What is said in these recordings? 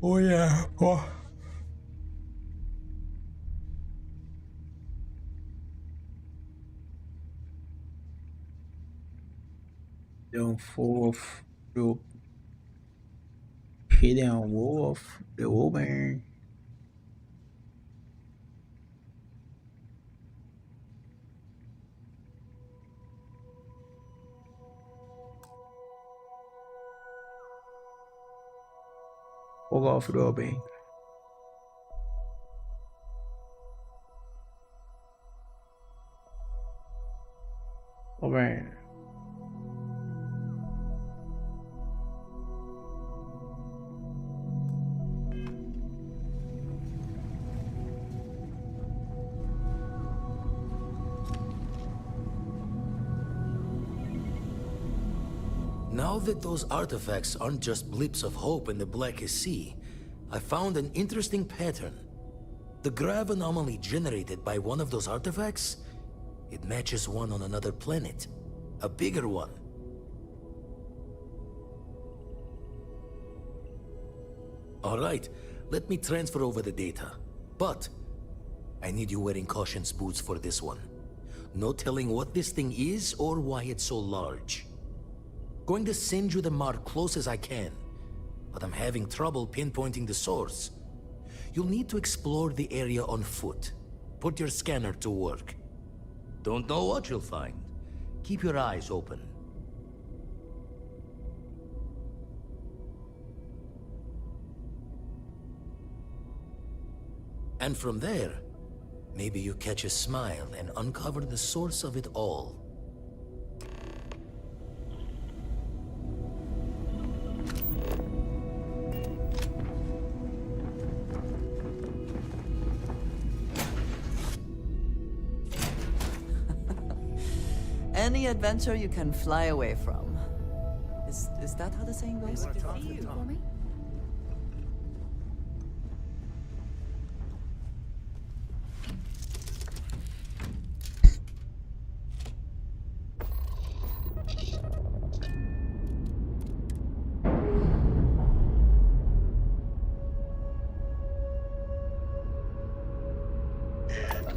Oh yeah. Oh. The fourth group hidden wolf, the woman. Fuck off, Robin. Robin. Now that those artifacts aren't just blips of hope in the blackest sea, I found an interesting pattern. The grav anomaly generated by one of those artifacts, it matches one on another planet. A bigger one. Alright, let me transfer over the data. But, I need you wearing caution's boots for this one. No telling what this thing is or why it's so large. Going to send you the mark close as I can, but I'm having trouble pinpointing the source. You'll need to explore the area on foot. Put your scanner to work. Don't know what you'll find. Keep your eyes open. And from there, maybe you catch a smile and uncover the source of it all. Any adventure you can fly away from. Is that how the saying goes?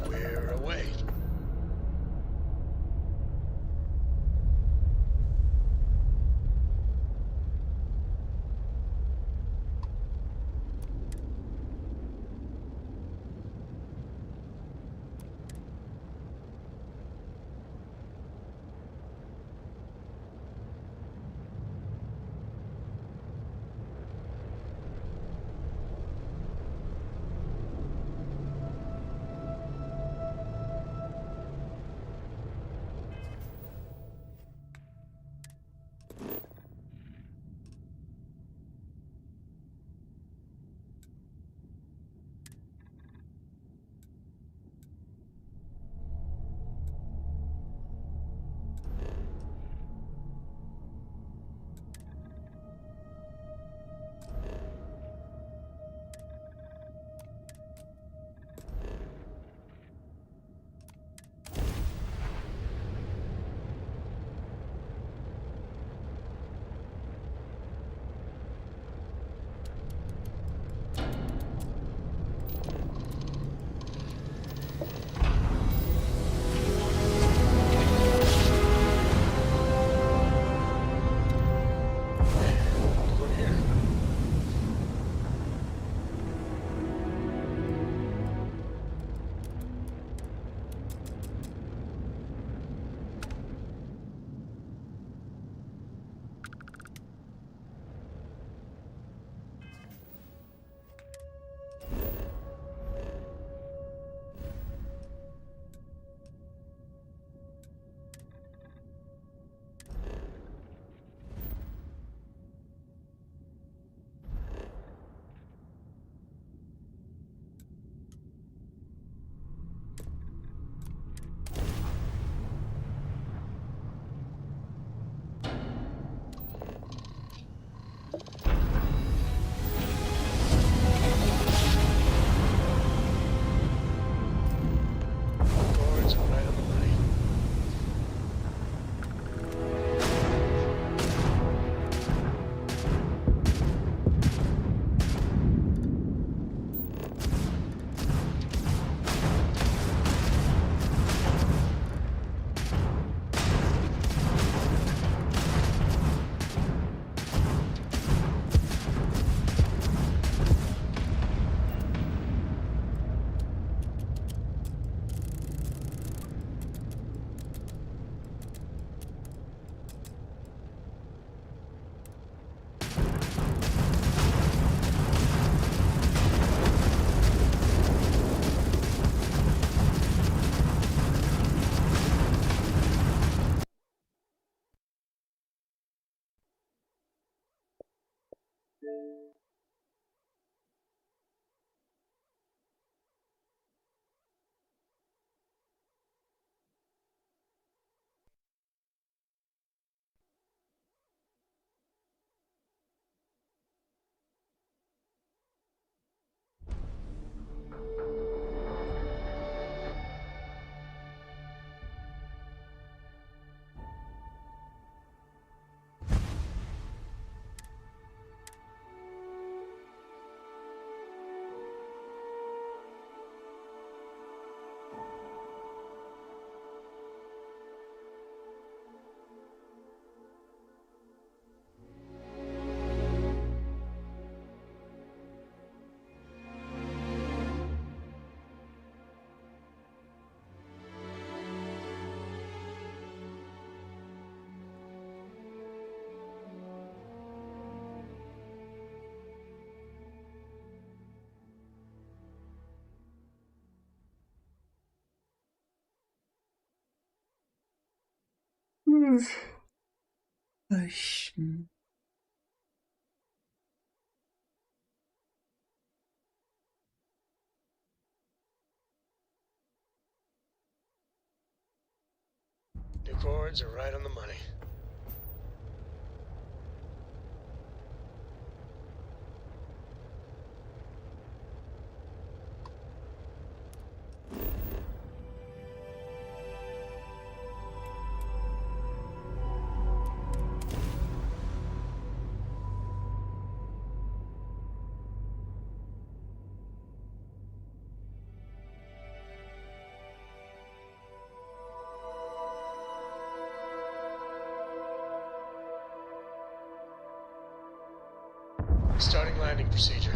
We're away. Gosh. New chords are right on the money. Starting landing procedure.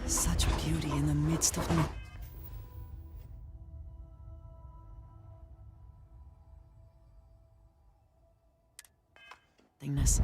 Such beauty in the midst of nothingness.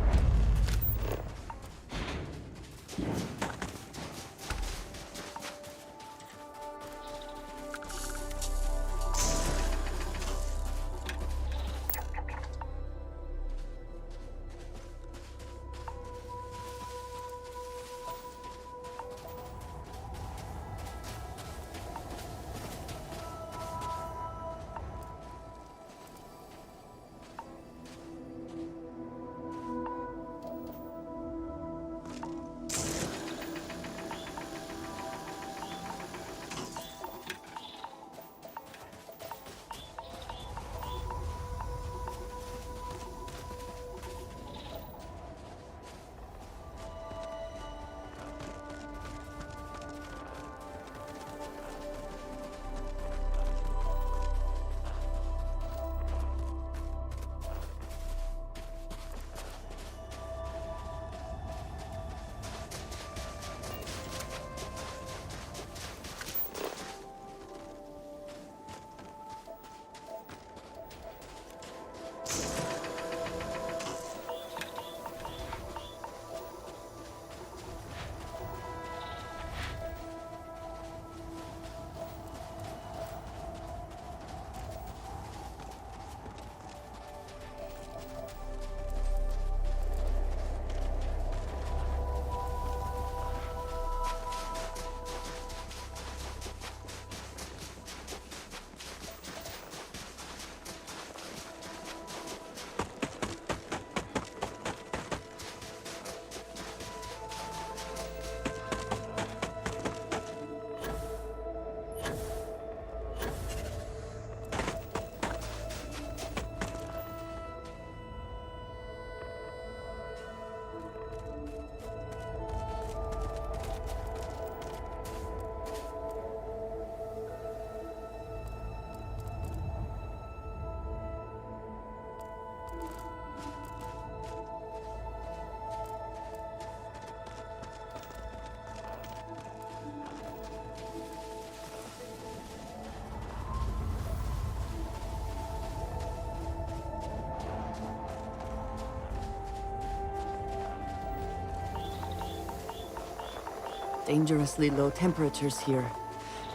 dangerously low temperatures here.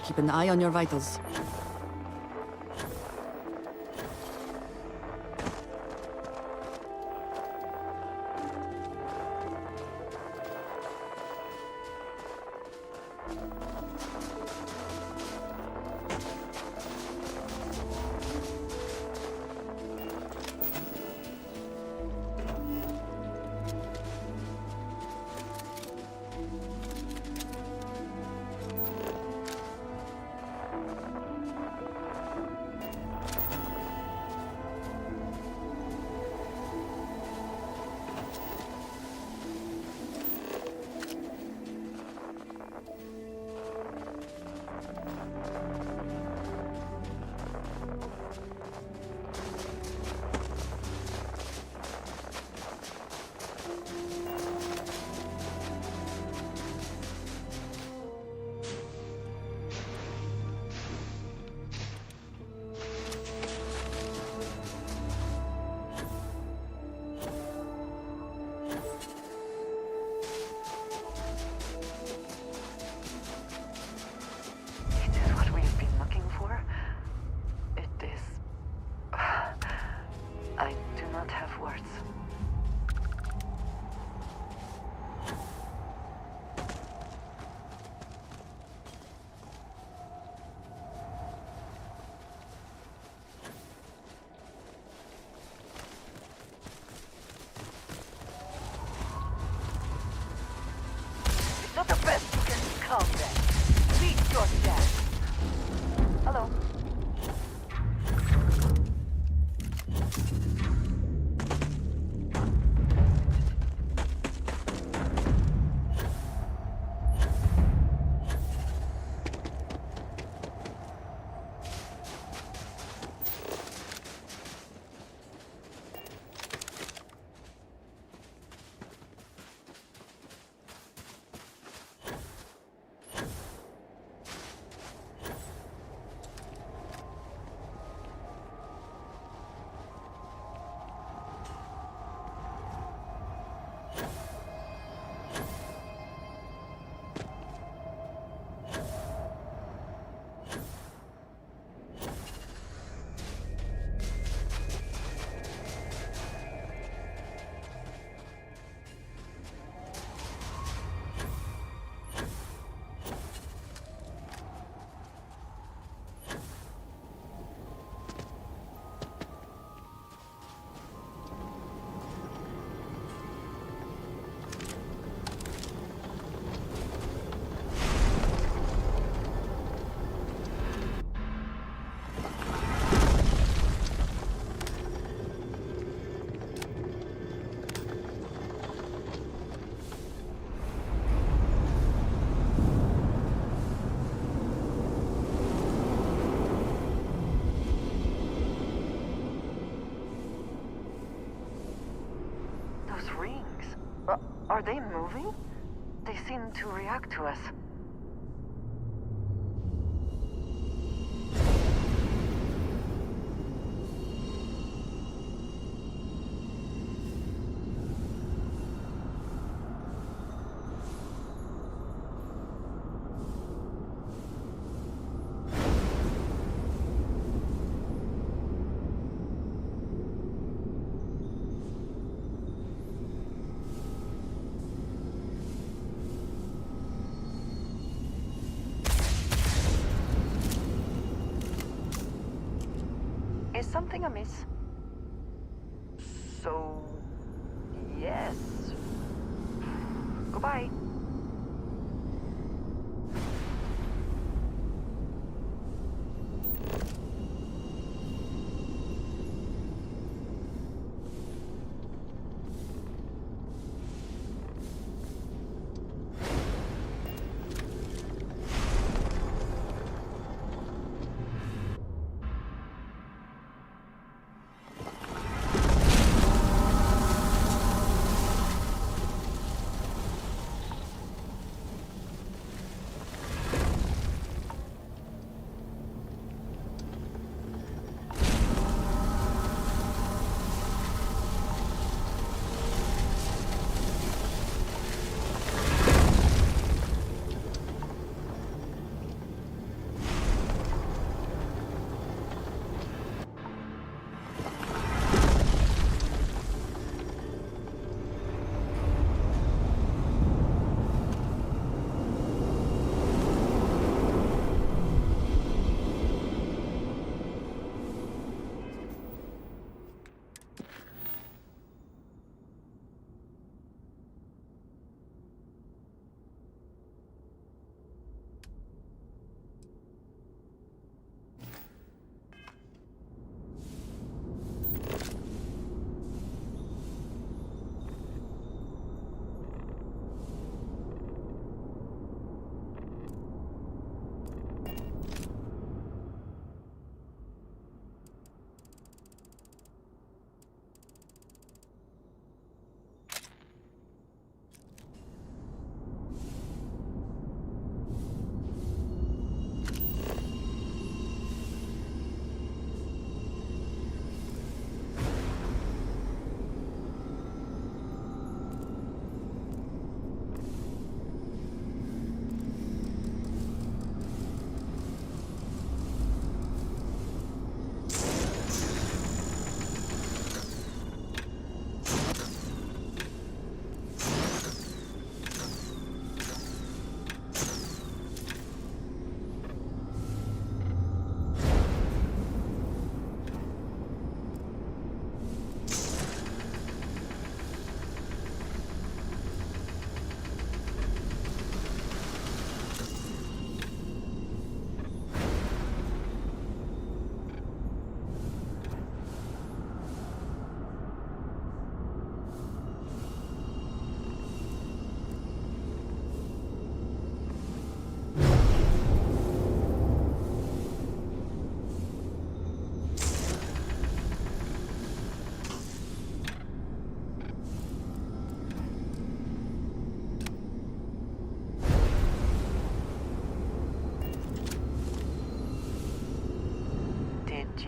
Keep an eye on your vitals. It is what we have been looking for. It is... I do not have words. It's not the best you can become then. Beat your dad. Hello. Those rings. Are they moving? They seem to react to us. Is something amiss? So... yes. Goodbye.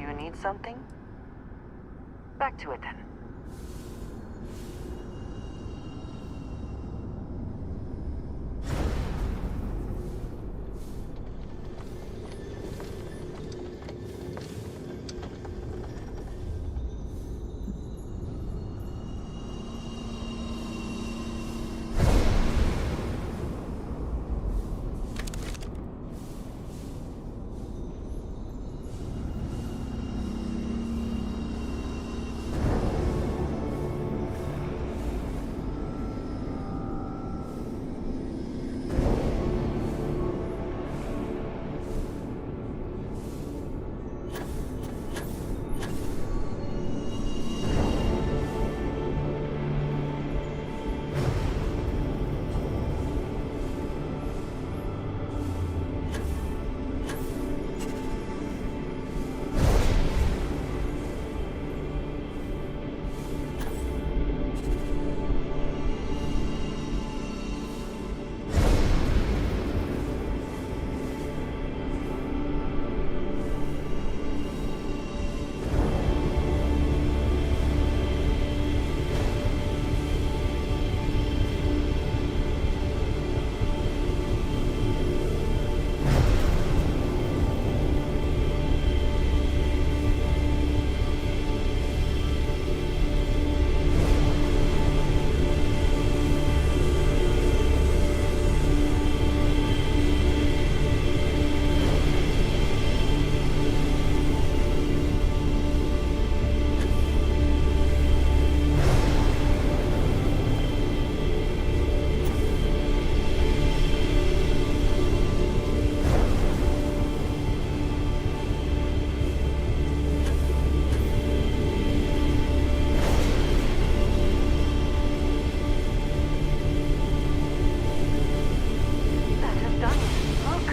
you need something? Back to it then. That has done it. Look!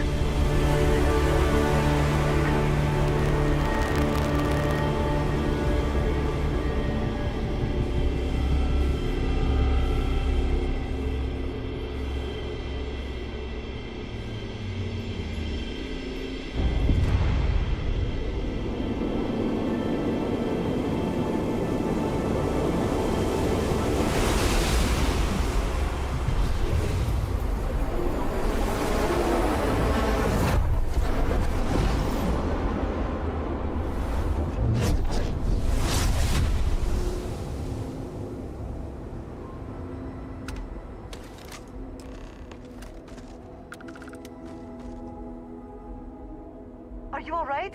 Are you all right?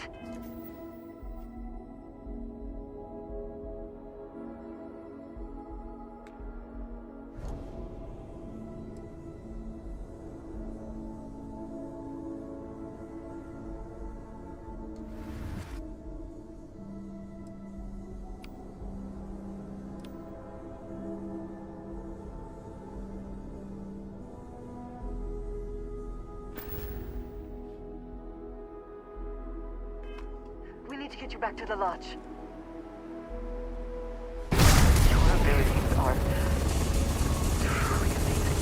We need to get you back to the lodge. Your abilities are truly amazing.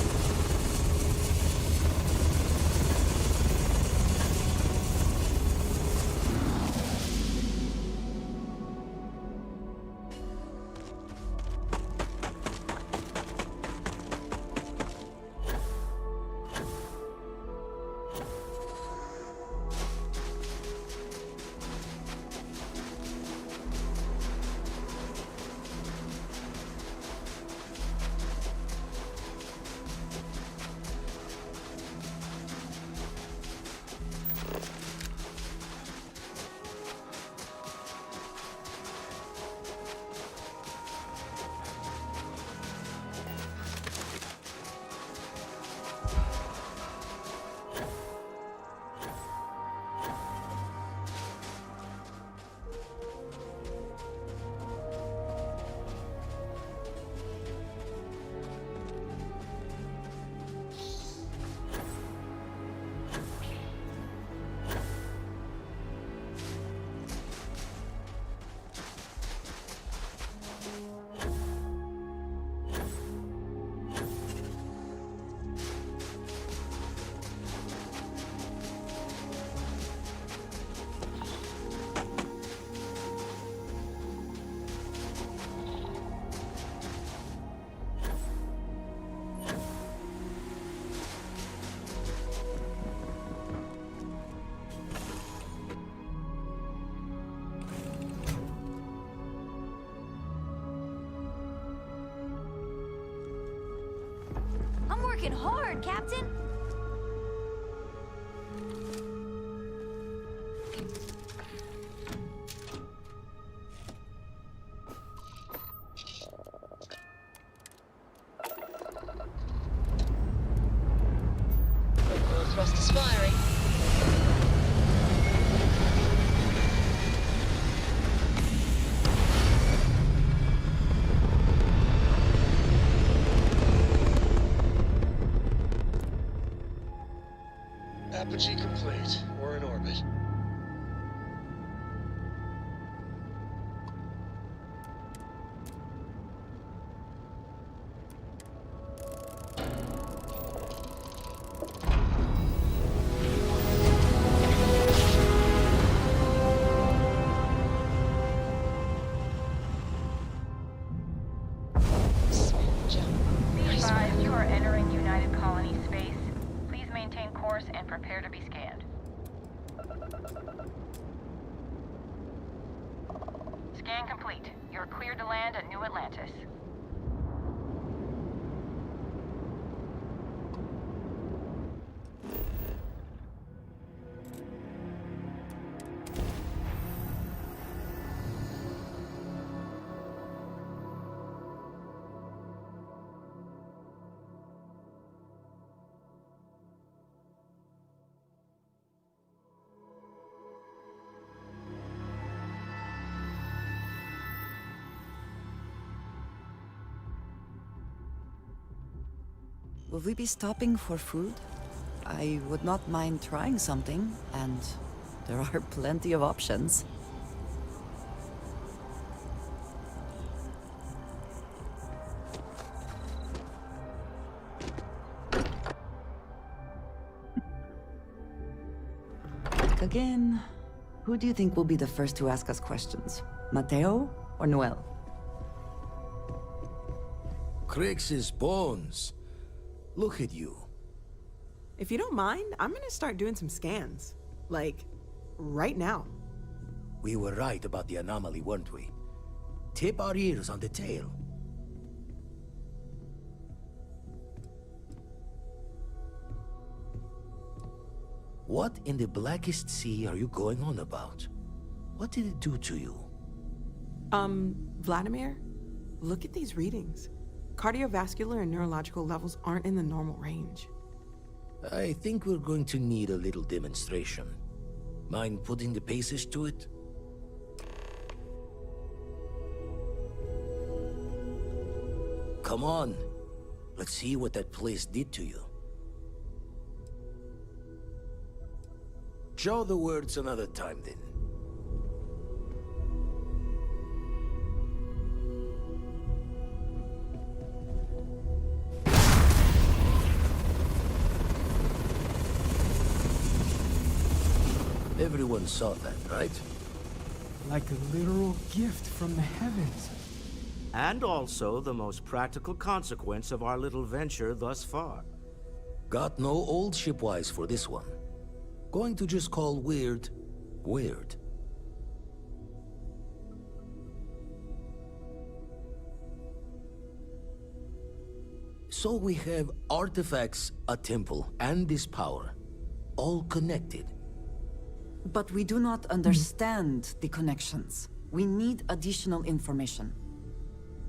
working hard, Captain. Local thrust is firing. Apogee complete. We're in orbit. Smooth jump. Be Nice advised one. you are entering United Colony space. Please maintain course and prepare to be scanned. Scan complete. You're cleared to land at New Atlantis. Will we be stopping for food? I would not mind trying something, and there are plenty of options. Again, who do you think will be the first to ask us questions? Mateo or Noel? Crix's bones. Look at you. If you don't mind, I'm gonna start doing some scans. Like, right now. We were right about the anomaly, weren't we? Tip our ears on the tail. What in the blackest sea are you going on about? What did it do to you? Vladimir, look at these readings. Cardiovascular and neurological levels aren't in the normal range. I think we're going to need a little demonstration. Mind putting the paces to it? Come on. Let's see what that place did to you. Show the words another time, then. Everyone saw that, right? Like a literal gift from the heavens. And also the most practical consequence of our little venture thus far. Got no old shipwise for this one. Going to just call weird, weird. So we have artifacts, a temple, and this power. All connected. But we do not understand the connections. We need additional information.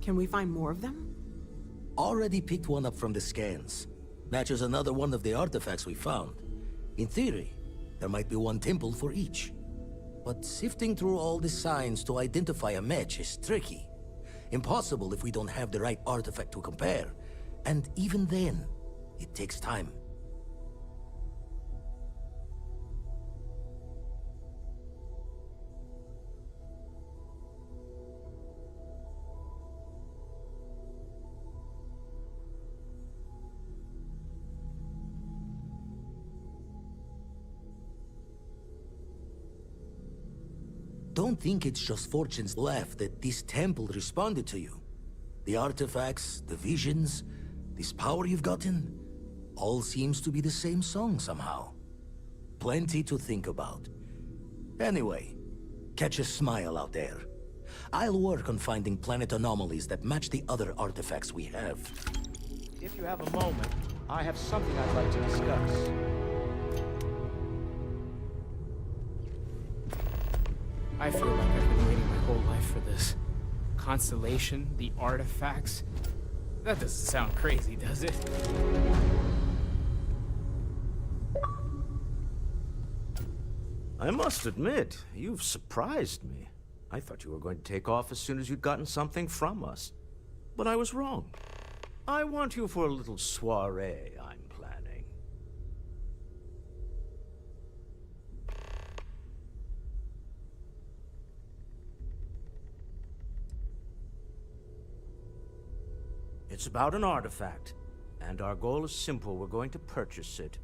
Can we find more of them? Already picked one up from the scans. Matches another one of the artifacts we found. In theory, there might be one temple for each. But sifting through all the signs to identify a match is tricky. Impossible if we don't have the right artifact to compare. And even then, it takes time. Don't think it's just Fortune's laugh that this temple responded to you. The artifacts, the visions, this power you've gotten, all seems to be the same song somehow. Plenty to think about. Anyway, catch a smile out there. I'll work on finding planet anomalies that match the other artifacts we have. If you have a moment, I have something I'd like to discuss. I feel like I've been waiting my whole life for this. Constellation, the artifacts. That doesn't sound crazy, does it? I must admit, you've surprised me. I thought you were going to take off as soon as you'd gotten something from us. But I was wrong. I want you for a little soiree I'm planning. It's about an artifact, and our goal is simple. We're going to purchase it.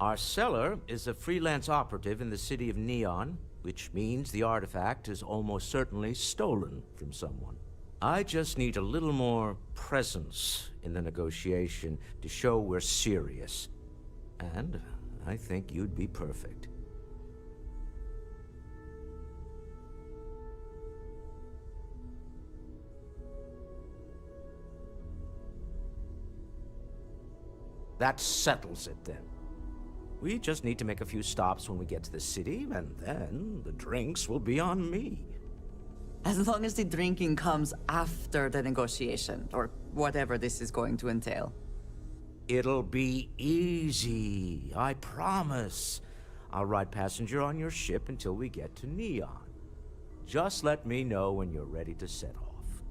Our seller is a freelance operative in the city of Neon, which means the artifact is almost certainly stolen from someone. I just need a little more presence in the negotiation to show we're serious. And I think you'd be perfect. That settles it then. We just need to make a few stops when we get to the city, and then the drinks will be on me. As long as the drinking comes after the negotiation, or whatever this is going to entail. It'll be easy, I promise. I'll ride passenger on your ship until we get to Neon. Just let me know when you're ready to set off.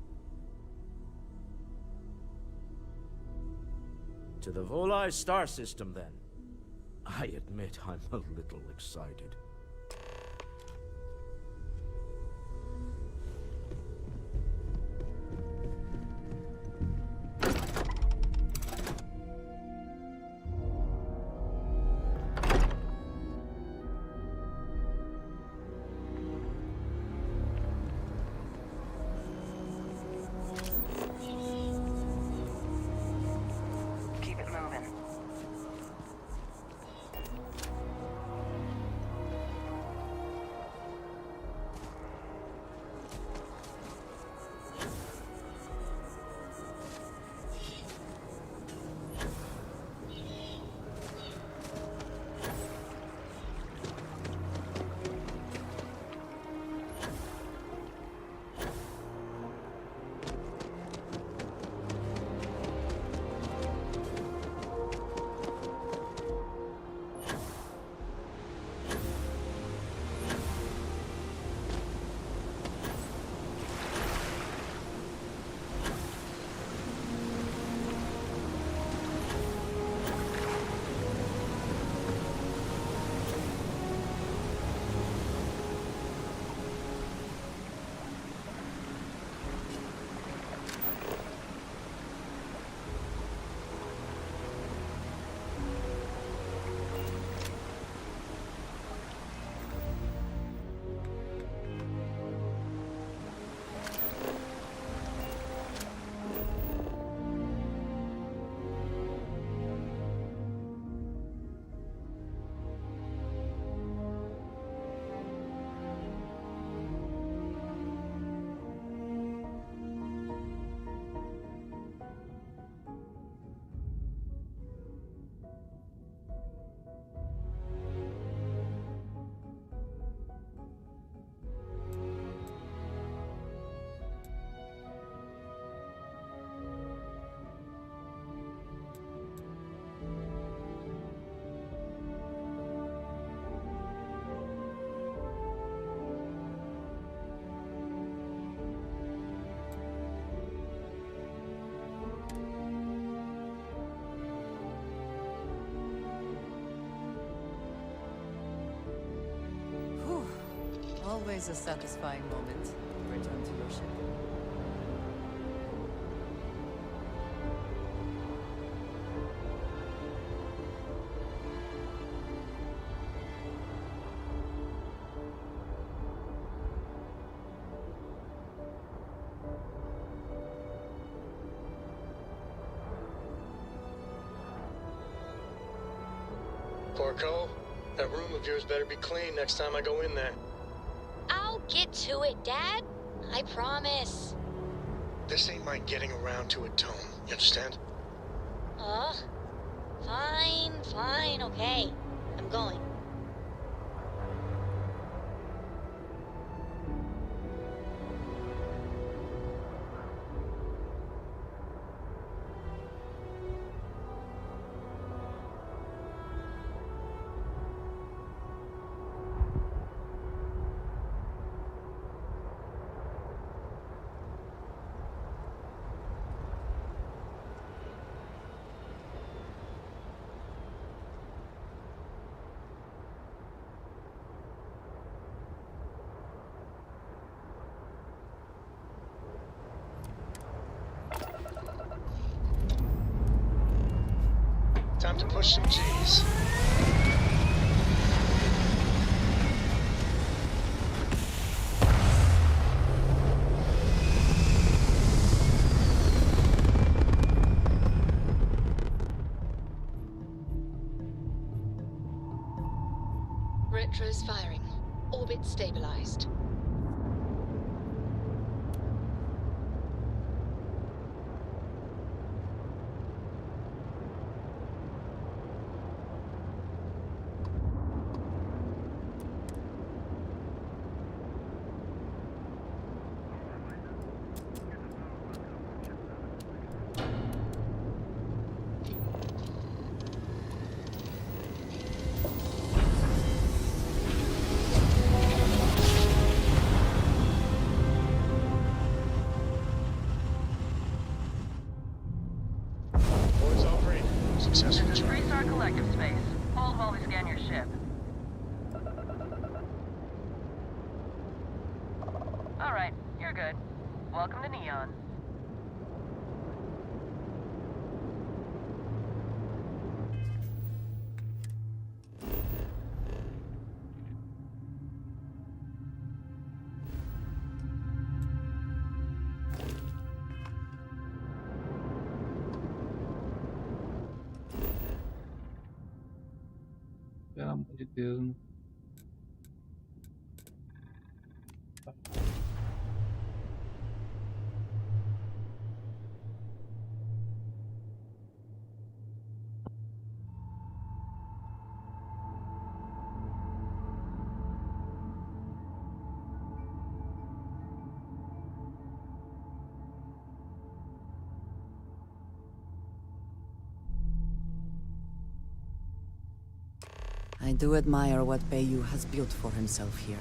To the Volai star system, then. I admit I'm a little excited. Keep it moving. Whew. Always a satisfying moment to return to your ship. Porco, that room of yours better be clean next time I go in there. I'll get to it, Dad. I promise. This ain't my getting around to it, Tone. You understand? Huh? Fine, okay. I'm going. Time to push some G's. Retros firing. Orbit stabilized. Boards all green. Successful This is charge. 3-star collective space. Hold while we scan your ship. Alright, you're good. Welcome to Neon. Pelo amor de Deus, mano. I do admire what Bayu has built for himself here.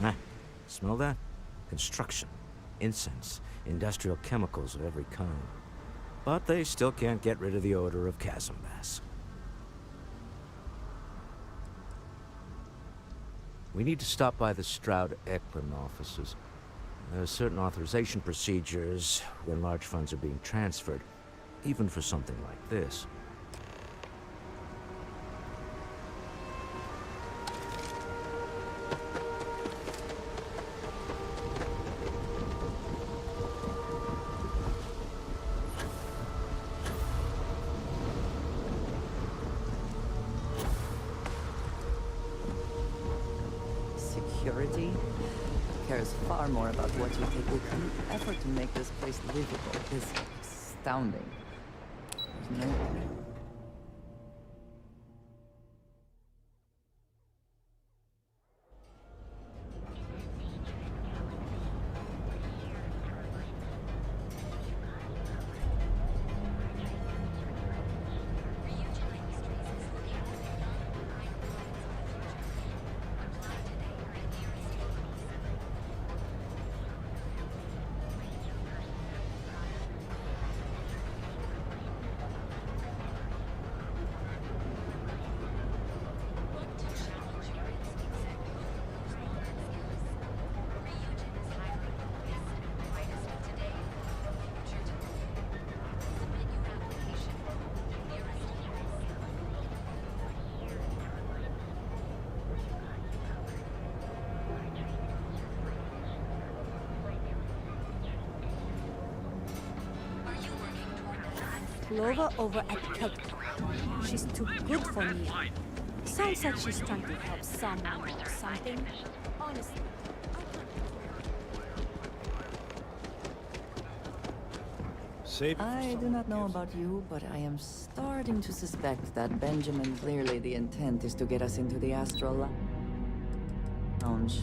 Ah, smell that? Construction, incense, industrial chemicals of every kind. But they still can't get rid of the odor of chasm bass. We need to stop by the Stroud-Eklund offices. There are certain authorization procedures when large funds are being transferred, even for something like this. Security cares far more about what you take with you. The effort to make this place livable is astounding. There's no... Clover over at Kelp. She's too good for me. Sounds like she's trying to help someone or something. Honestly. I do not know about you, but I am starting to suspect that Benjamin, clearly the intent is to get us into the astral lounge.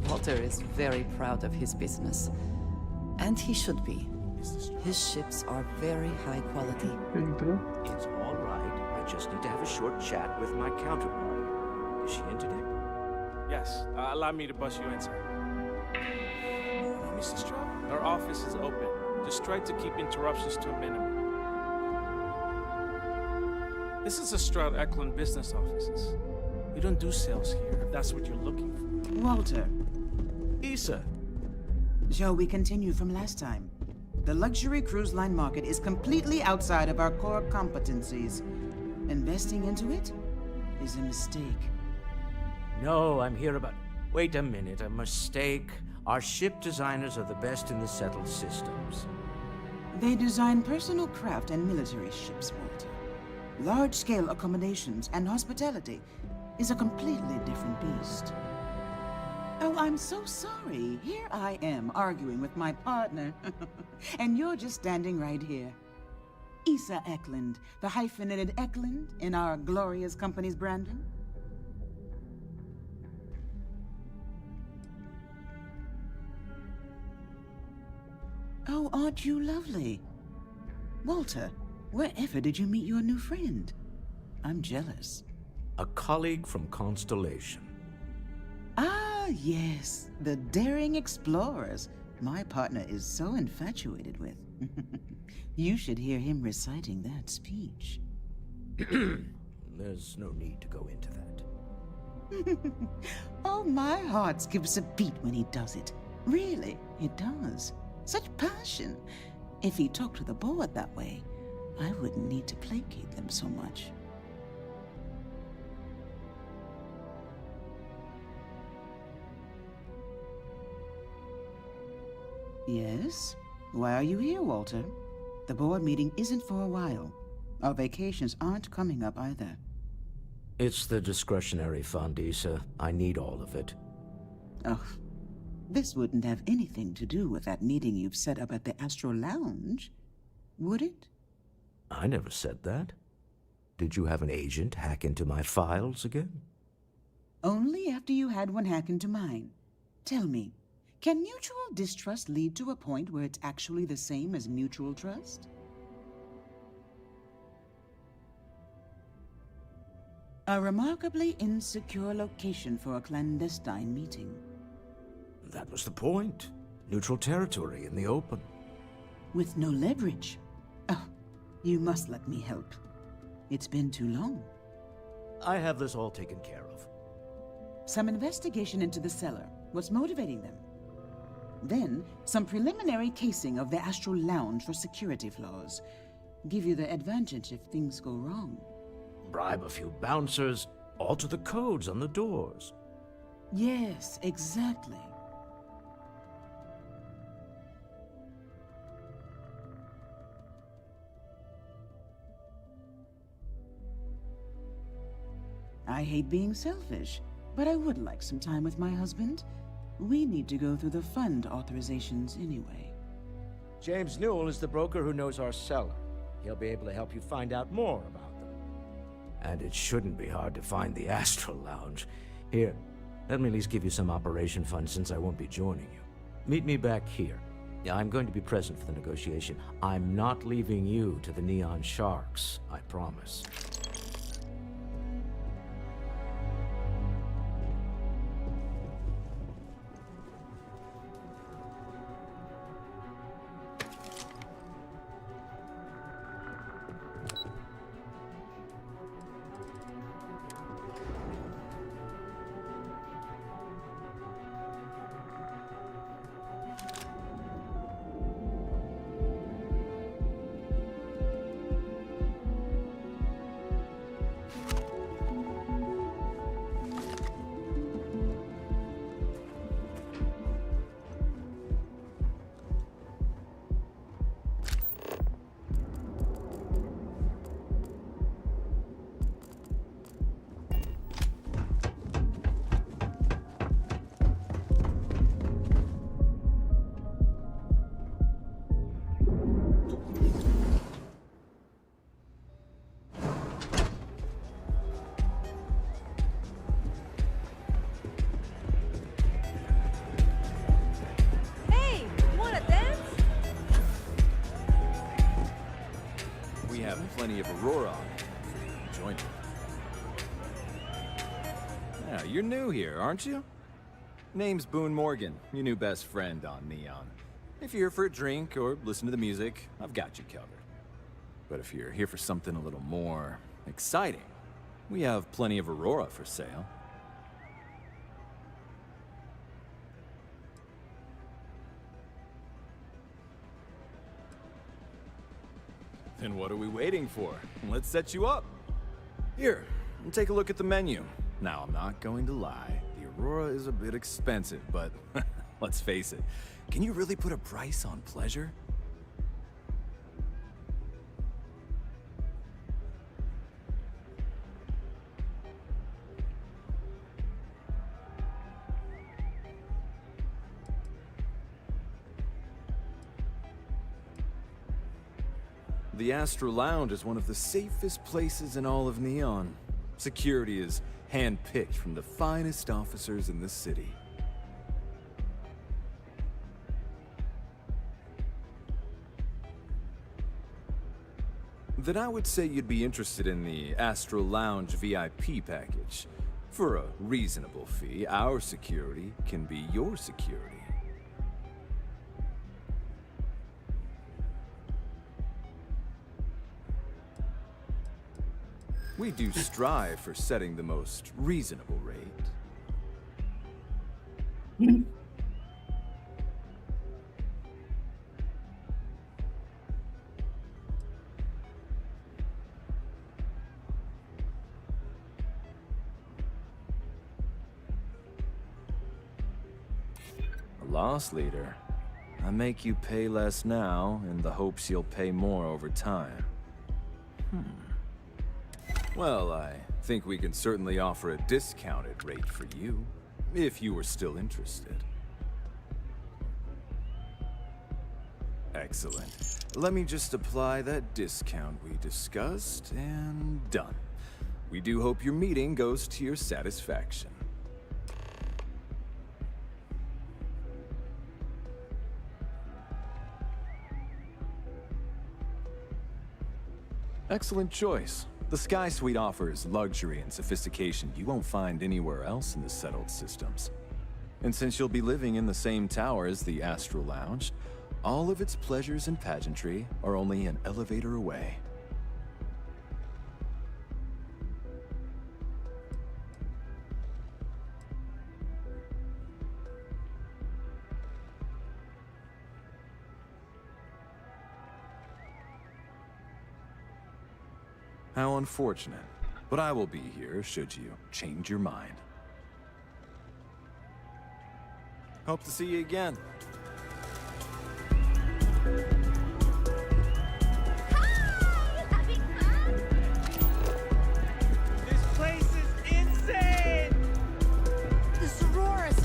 Walter is very proud of his business, and he should be. His ships are very high quality. It's all right. I just need to have a short chat with my counterpart. Is she in today? Yes. Allow me to bust you in, sir. Mr. Stroud, our office is open. Just try to keep interruptions to a minimum. This is a Stroud-Eklund business offices. We don't do sales here, if that's what you're looking for. Walter, Issa. shall we continue from last time? The luxury cruise line market is completely outside of our core competencies. Investing into it is a mistake. No, I'm here about... Wait a minute, a mistake? Our ship designers are the best in the settled systems. They design personal craft and military ships, Walter. Large-scale accommodations and hospitality is a completely different beast. Oh, I'm so sorry. Here I am arguing with my partner. And you're just standing right here. Issa Eklund, the hyphenated Eklund in our glorious company's branding. Oh, aren't you lovely? Walter, wherever did you meet your new friend? I'm jealous. A colleague from Constellation. Ah, yes, the daring explorers my partner is so infatuated with. You should hear him reciting that speech. There's no need to go into that. Oh, my heart skips a beat when he does it. Really, it does. Such passion. If he talked to the board that way, I wouldn't need to placate them so much. Yes? Why are you here, Walter? The board meeting isn't for a while. Our vacations aren't coming up either. It's the discretionary fund, Issa. I need all of it. Oh, this wouldn't have anything to do with that meeting you've set up at the Astro Lounge, would it? I never said that. Did you have an agent hack into my files again? Only after you had one hack into mine. Tell me, can mutual distrust lead to a point where it's actually the same as mutual trust? A remarkably insecure location for a clandestine meeting. That was the point. Neutral territory in the open. With no leverage. Oh, you must let me help. It's been too long. I have this all taken care of. Some investigation into the cellar. What's motivating them? Then, some preliminary casing of the Astral Lounge for security flaws. Give you the advantage if things go wrong. Bribe a few bouncers, alter the codes on the doors. Yes, exactly. I hate being selfish, but I would like some time with my husband. We need to go through the fund authorizations anyway. James Newell is the broker who knows our cellar. He'll be able to help you find out more about them. And it shouldn't be hard to find the Astral Lounge. Here, let me at least give you some operation funds since I won't be joining you. Meet me back here. I'm going to be present for the negotiation. I'm not leaving you to the Neon Sharks, I promise. Plenty of Aurora on it for your enjoyment. Yeah, you're new here, aren't you? Name's Boone Morgan, your new best friend on Neon. If you're here for a drink or listen to the music, I've got you covered. But if you're here for something a little more exciting, we have plenty of Aurora for sale. Then what are we waiting for? Let's set you up. Here, take a look at the menu. Now, I'm not going to lie. The Aurora is a bit expensive, but let's face it. Can you really put a price on pleasure? The Astral Lounge is one of the safest places in all of Neon. Security is hand-picked from the finest officers in the city. Then I would say you'd be interested in the Astral Lounge VIP package. For a reasonable fee, our security can be your security. We do strive for setting the most reasonable rate. A loss leader. I make you pay less now in the hopes you'll pay more over time. Well, I think we can certainly offer a discounted rate for you, if you were still interested. Excellent. Let me just apply that discount we discussed, and done. We do hope your meeting goes to your satisfaction. Excellent choice. The Sky Suite offers luxury and sophistication you won't find anywhere else in the settled systems. And since you'll be living in the same tower as the Astral Lounge, all of its pleasures and pageantry are only an elevator away. How unfortunate. But I will be here should you change your mind. Hope to see you again. This place is insane! This roar is...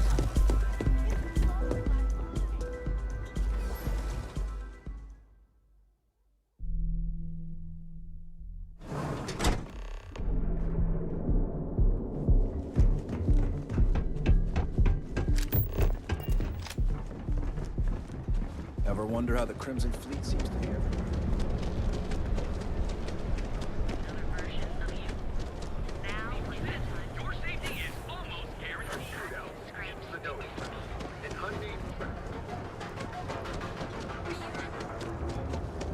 Ever wonder how the Crimson Fleet seems to be everywhere?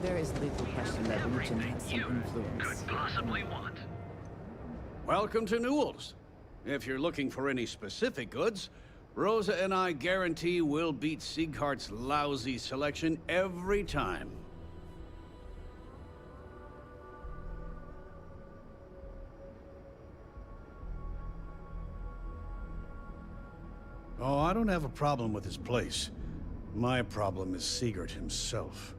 There is little question that religion has some influence. Possibly want. Welcome to Newell's. If you're looking for any specific goods, Rosa and I guarantee we'll beat Sieghart's lousy selection every time. Oh, I don't have a problem with his place. My problem is Siegert himself.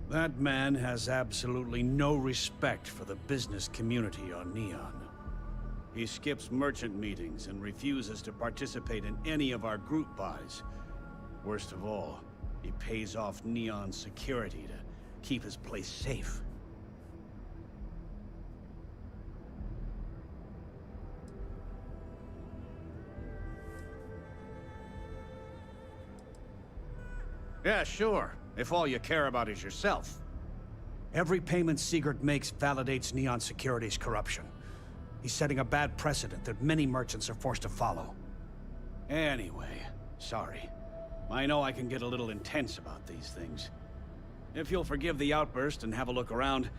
That man has absolutely no respect for the business community on Neon. He skips merchant meetings and refuses to participate in any of our group buys. Worst of all, he pays off Neon security to keep his place safe. Yeah, sure. If all you care about is yourself. Every payment Siegert makes validates Neon Security's corruption. He's setting a bad precedent that many merchants are forced to follow. Anyway, sorry. I know I can get a little intense about these things. If you'll forgive the outburst and have a look around,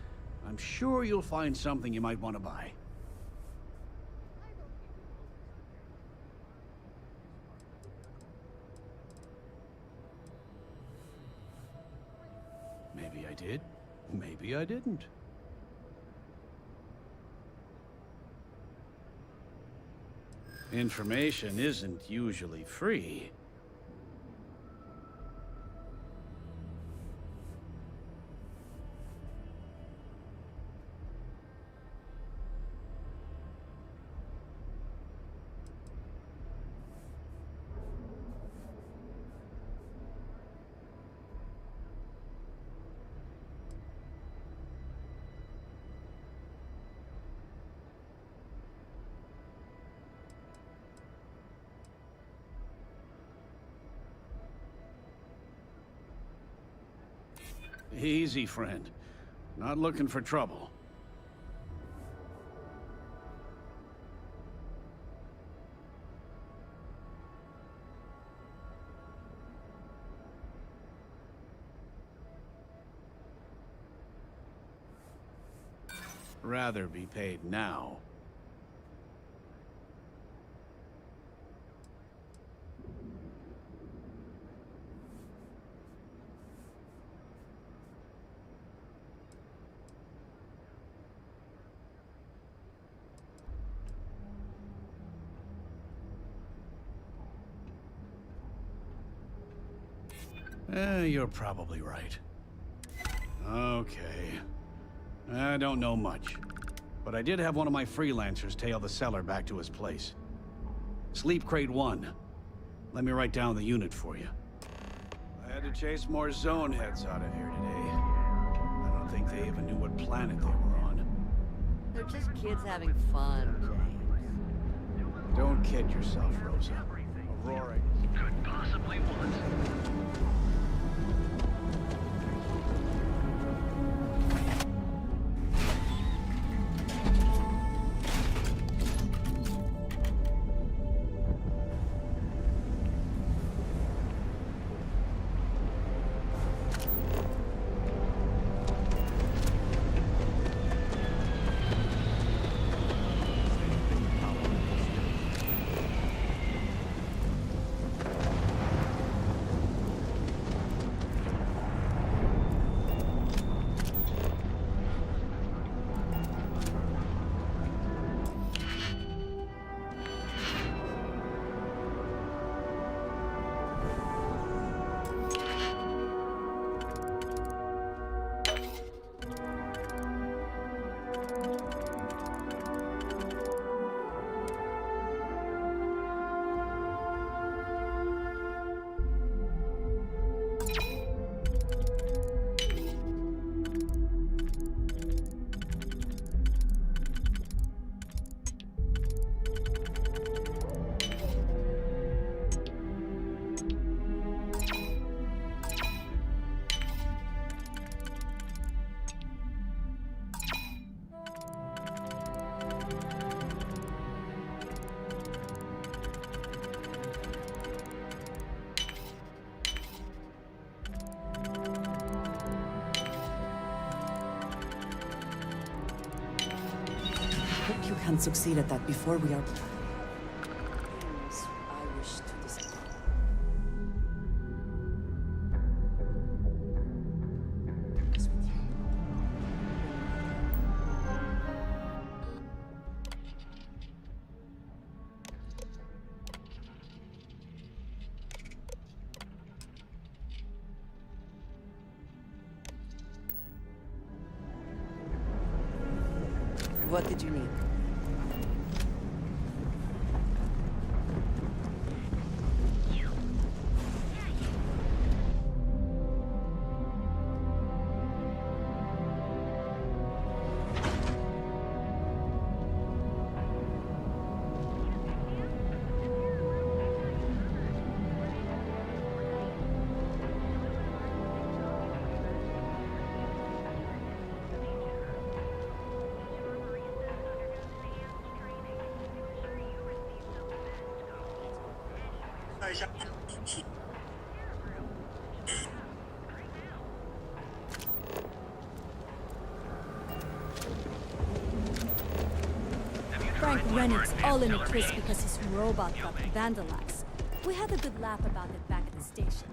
I'm sure you'll find something you might want to buy. Maybe I did. Maybe I didn't. Information isn't usually free. Easy, friend. Not looking for trouble. Rather be paid now. You're probably right. Okay. I don't know much. But I did have one of my freelancers tail the seller back to his place. Sleep Crate 1. Let me write down the unit for you. I had to chase more zone heads out of here today. I don't think they even knew what planet they were on. They're just kids having fun, James. Don't kid yourself, Rosa. Aurora could possibly want. can succeed at that before we are... I wish to discuss. What did you need? Frank Rennick's all in a twist because his robot got vandalized. We had a good laugh about it back at the station.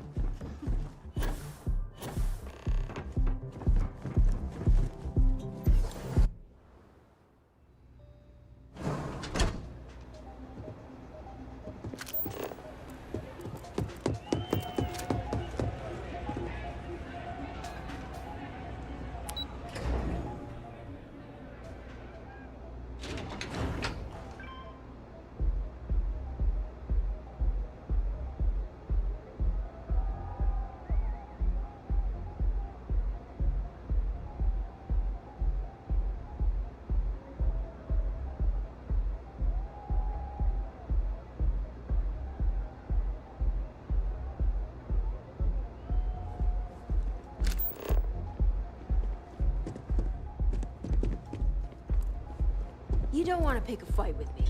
You don't want to pick a fight with me.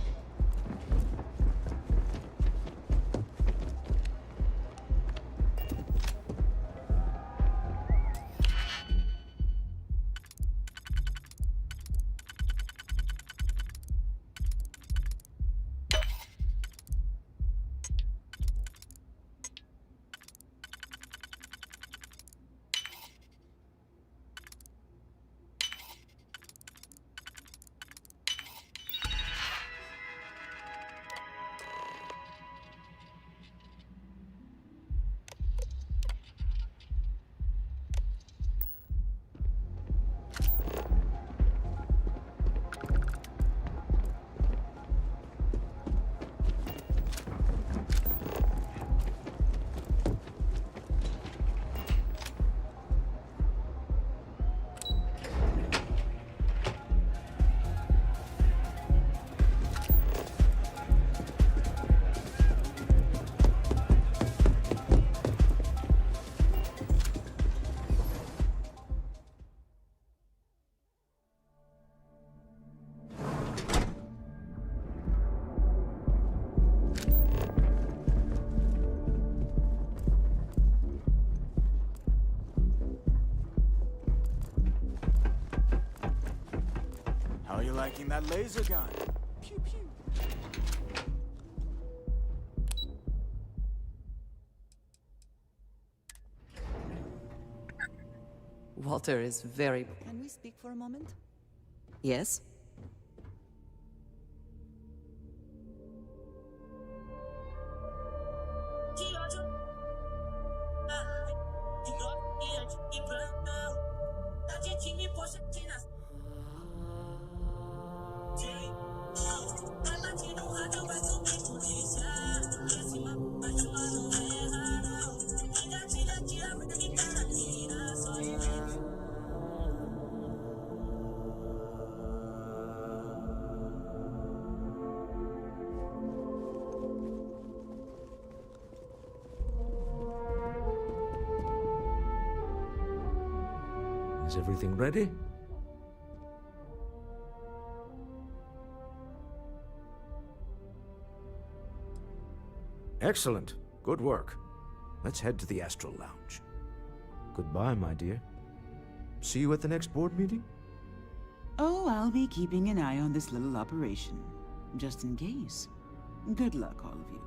How you liking that laser gun? Pew pew. Walter is very... Can we speak for a moment? Yes? Is everything ready? Excellent. Good work. Let's head to the Astral Lounge. Goodbye, my dear. See you at the next board meeting? Oh, I'll be keeping an eye on this little operation, just in case. Good luck, all of you.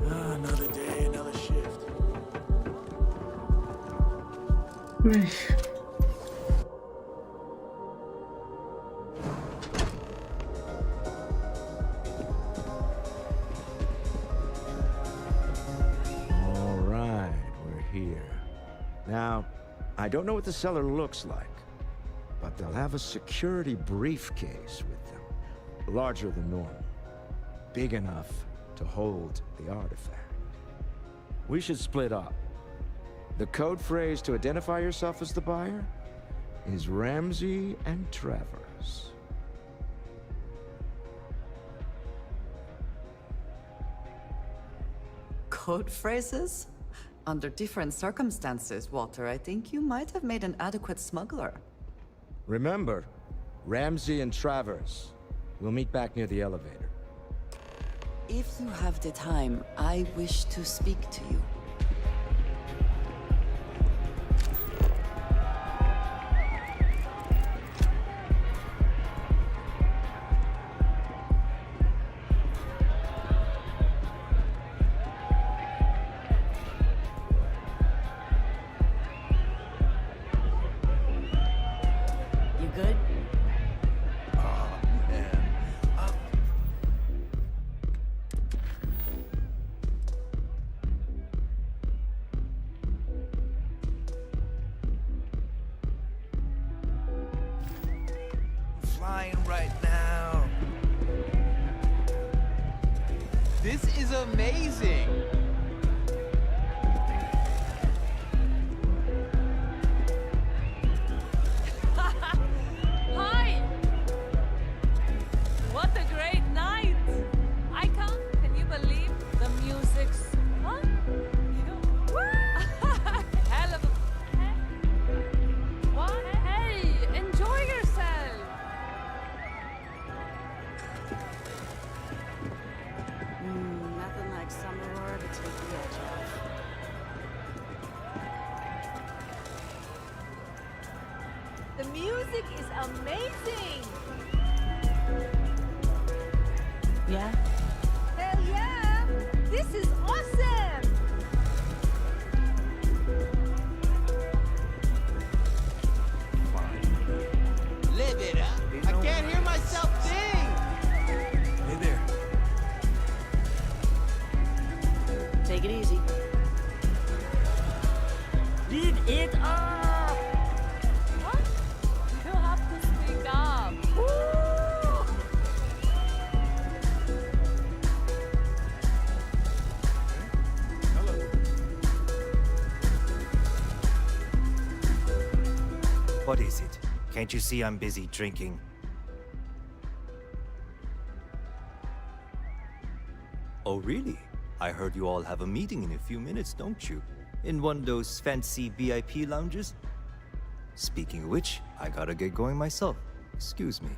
Another day, another shift. All right, we're here. Now, I don't know what the cellar looks like, but they'll have a security briefcase with them. Larger than normal. Big enough to hold the artifact. We should split up. The code phrase to identify yourself as the buyer is Ramsey and Travers. Code phrases? Under different circumstances, Walter, I think you might have made an adequate smuggler. Remember, Ramsey and Travers. We'll meet back near the elevator. If you have the time, I wish to speak to you. You good? Oh, man. Flying right now. This is amazing. Hi! What a great night! Icon, can you believe the music's... Huh? Hell of a... What? Hey, enjoy yourself! Nothing like some aurora to take the edge off. The music is amazing! Yeah? Hell yeah! This is awesome! Live it up. I can't hear myself sing. Hey there. Take it easy. Live it up! What? You have to speak up. Woo! What is it? Can't you see I'm busy drinking? Oh, really? I heard you all have a meeting in a few minutes, don't you? In one of those fancy VIP lounges? Speaking of which, I gotta get going myself. Excuse me.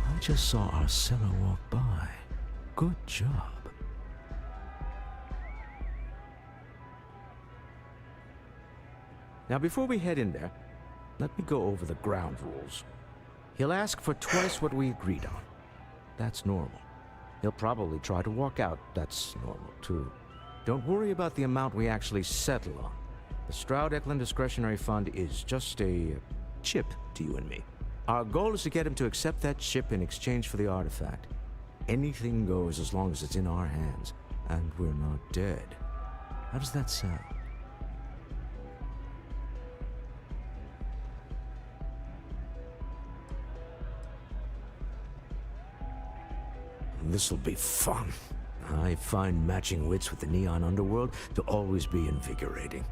I just saw our cellar walk by. Good job. Now, before we head in there, let me go over the ground rules. He'll ask for twice what we agreed on. That's normal. He'll probably try to walk out. That's normal, too. Don't worry about the amount we actually settle on. The Stroud-Eklund Discretionary Fund is just a chip to you and me. Our goal is to get him to accept that chip in exchange for the artifact. Anything goes as long as it's in our hands, and we're not dead. How does that sound? This'll be fun. I find matching wits with the Neon underworld to always be invigorating.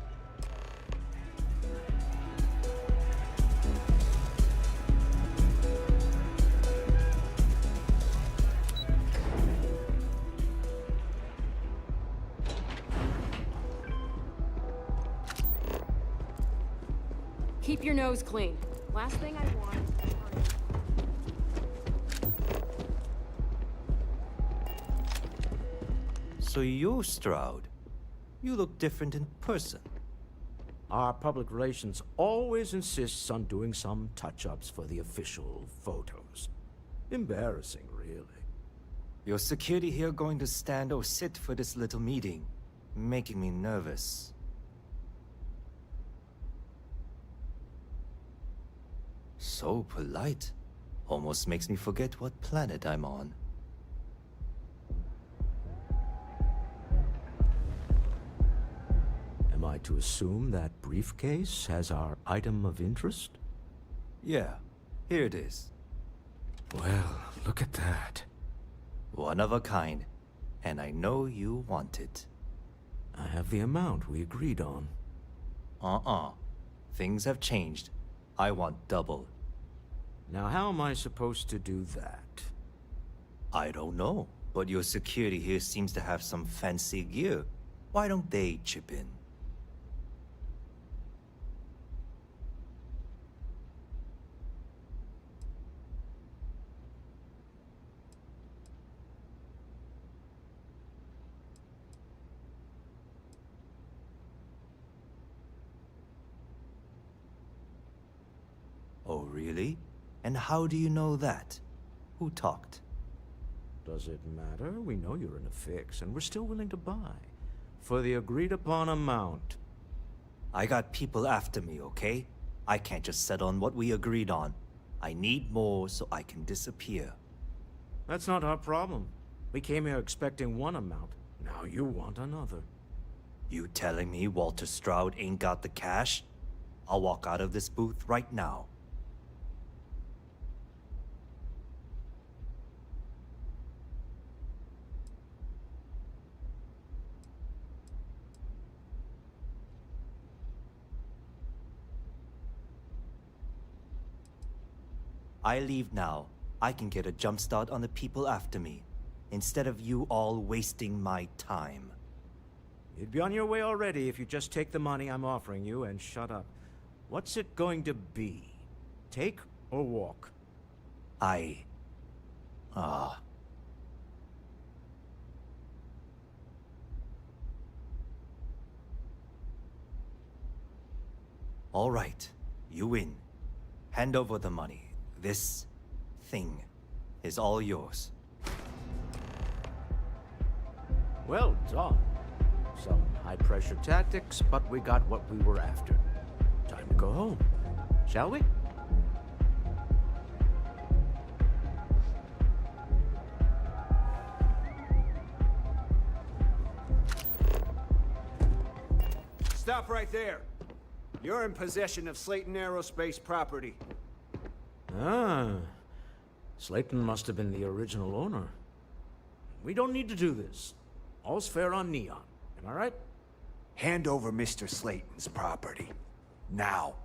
Keep your nose clean. Last thing I want is to hurt. So you're Stroud. You look different in person. Our public relations always insists on doing some touch-ups for the official photos. Embarrassing, really. Your security here going to stand or sit for this little meeting, making me nervous. So polite. Almost makes me forget what planet I'm on. Am I to assume that briefcase has our item of interest? Yeah, here it is. Well, look at that. One of a kind, and I know you want it. I have the amount we agreed on. Things have changed. I want double. Now how am I supposed to do that? I don't know, but your security here seems to have some fancy gear. Why don't they chip in? Oh, really? And how do you know that? Who talked? Does it matter? We know you're in a fix, and we're still willing to buy. For the agreed-upon amount. I got people after me, okay? I can't just settle on what we agreed on. I need more so I can disappear. That's not our problem. We came here expecting one amount. Now you want another. You telling me Walter Stroud ain't got the cash? I'll walk out of this booth right now. I leave now. I can get a jump start on the people after me, instead of you all wasting my time. You'd be on your way already if you just take the money I'm offering you and shut up. What's it going to be? Take or walk? All right, you win. Hand over the money. This thing is all yours. Well done. Some high-pressure tactics, but we got what we were after. Time to go home, shall we? Stop right there. You're in possession of Slayton Aerospace property. Ah, Slayton must have been the original owner. We don't need to do this. All's fair on Neon. Am I right? Hand over Mr. Slayton's property. Now.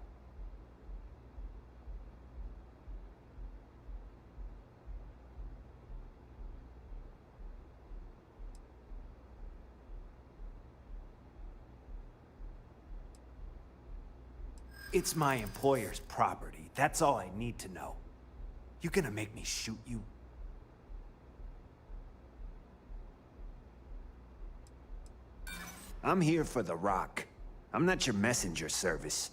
It's my employer's property. That's all I need to know. You gonna make me shoot you? I'm here for the rock. I'm not your messenger service.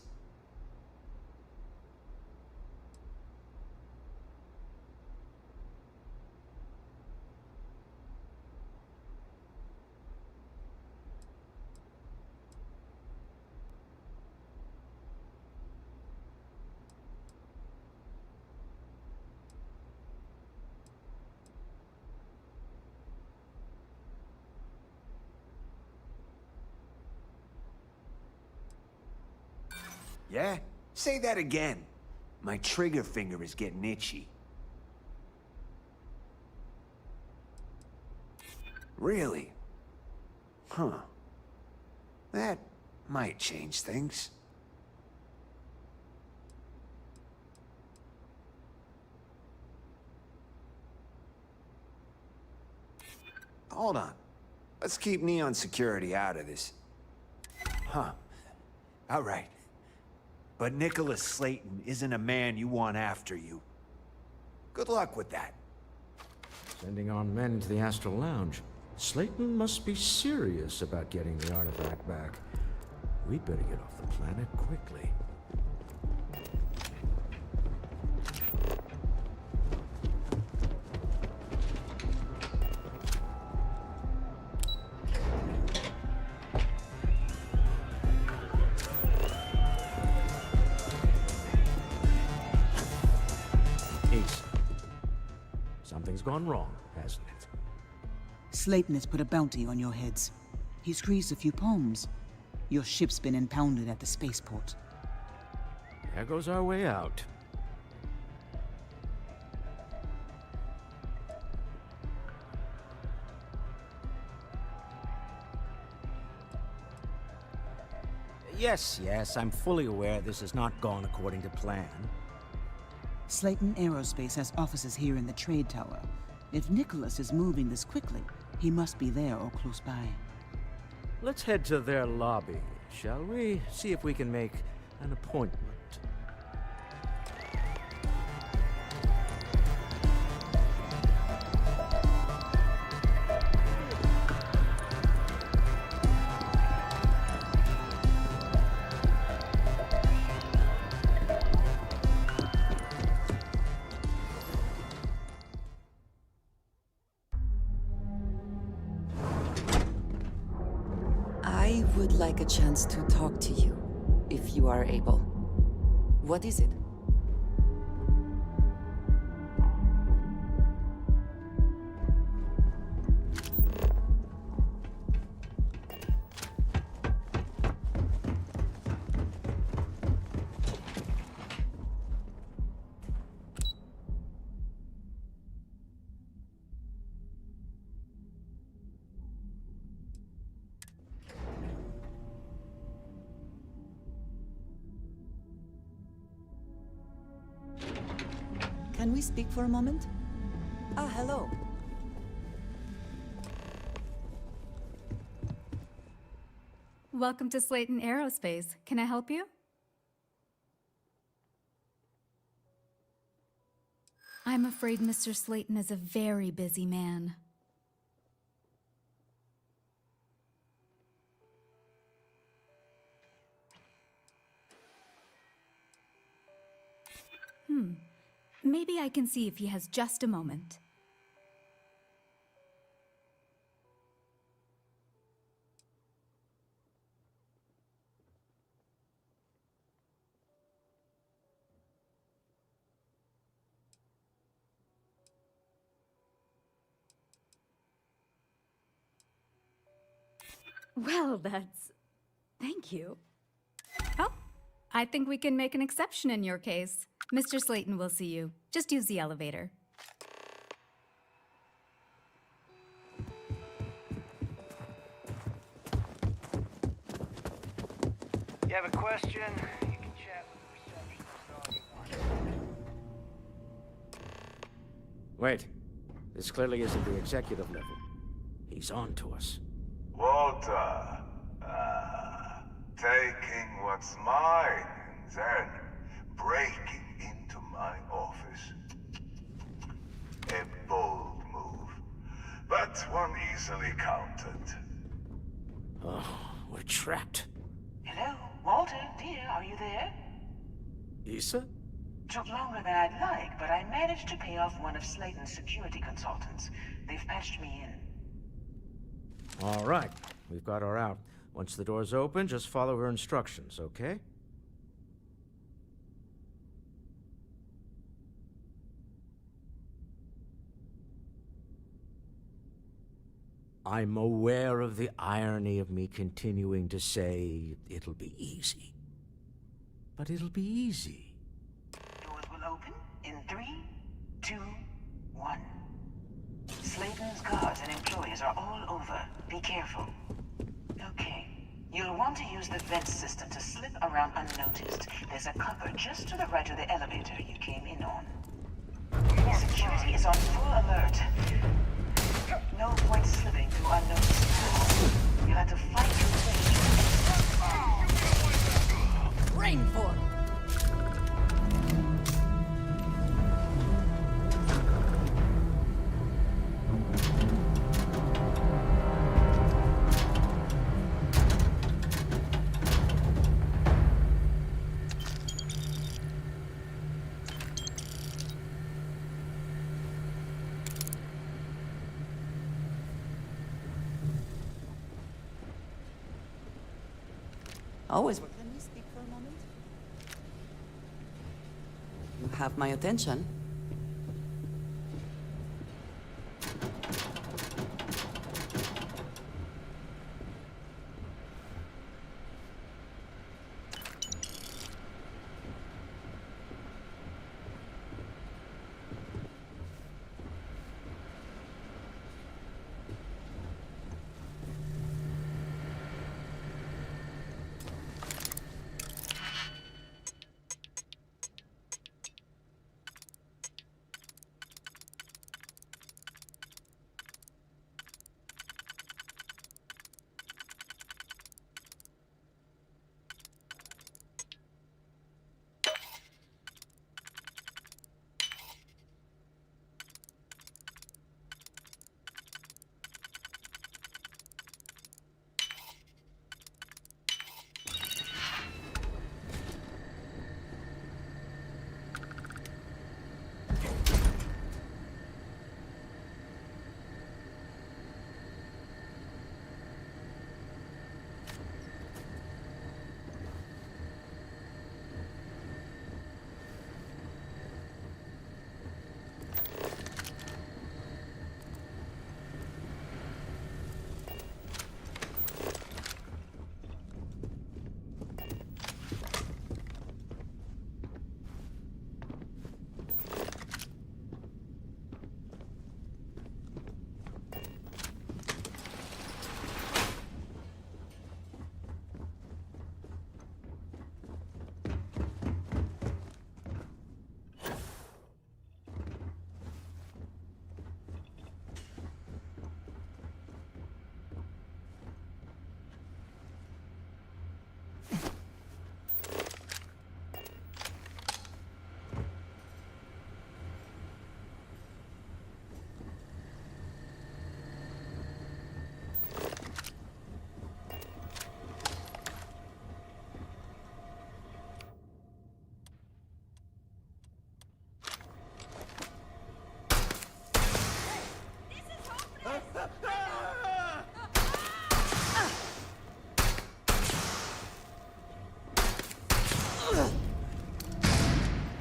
Yeah? Say that again. My trigger finger is getting itchy. Really? Huh. That might change things. Hold on. Let's keep Neon Security out of this. Huh. All right. But Nicholas Slayton isn't a man you want after you. Good luck with that. Sending our men into the Astral Lounge. Slayton must be serious about getting the artifact back. We'd better get off the planet quickly. Ace. Something's gone wrong, hasn't it? Slayton has put a bounty on your heads. He squeezed a few poems. Your ship's been impounded at the spaceport. There goes our way out. Yes, I'm fully aware this has not gone according to plan. Slayton Aerospace has offices here in the trade tower. If Nicholas is moving this quickly, he must be there or close by. Let's head to their lobby, shall we? See if we can make an appointment. I would like a chance to talk to you, if you are able. What is it? Can we speak for a moment? Ah, hello. Welcome to Slayton Aerospace. Can I help you? I'm afraid Mr. Slayton is a very busy man. Maybe I can see if he has just a moment. Well, thank you. Oh, I think we can make an exception in your case. Mr. Slayton will see you. Just use the elevator. You have a question? You can chat with the receptionist all you want. Wait. This clearly isn't the executive level. He's on to us. Walter, taking what's mine, then breaking into my office. A bold move, but one easily countered. Oh, we're trapped. Hello, Walter, dear, are you there? Issa? Took longer than I'd like, but I managed to pay off one of Slayton's security consultants. They've patched me in. All right, we've got her out. Once the door's open, just follow her instructions, okay? I'm aware of the irony of me continuing to say it'll be easy. But it'll be easy. Doors will open in 3, 2, 1. Slayton's guards and employees are all over. Be careful. Okay. You'll want to use the vent system to slip around unnoticed. There's a cupboard just to the right of the elevator you came in on. Security is on full alert. No point slipping through unnoticed. You'll have to fight your way. Rainforest! Always. Can we speak for a moment? You have my attention.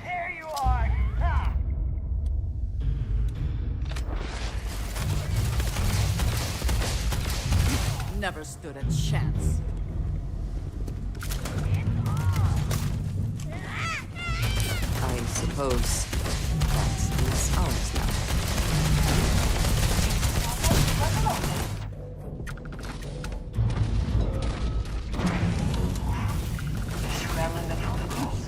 There you are! Ha! Never stood a chance. I suppose that is ours now. Scrambling the protocols.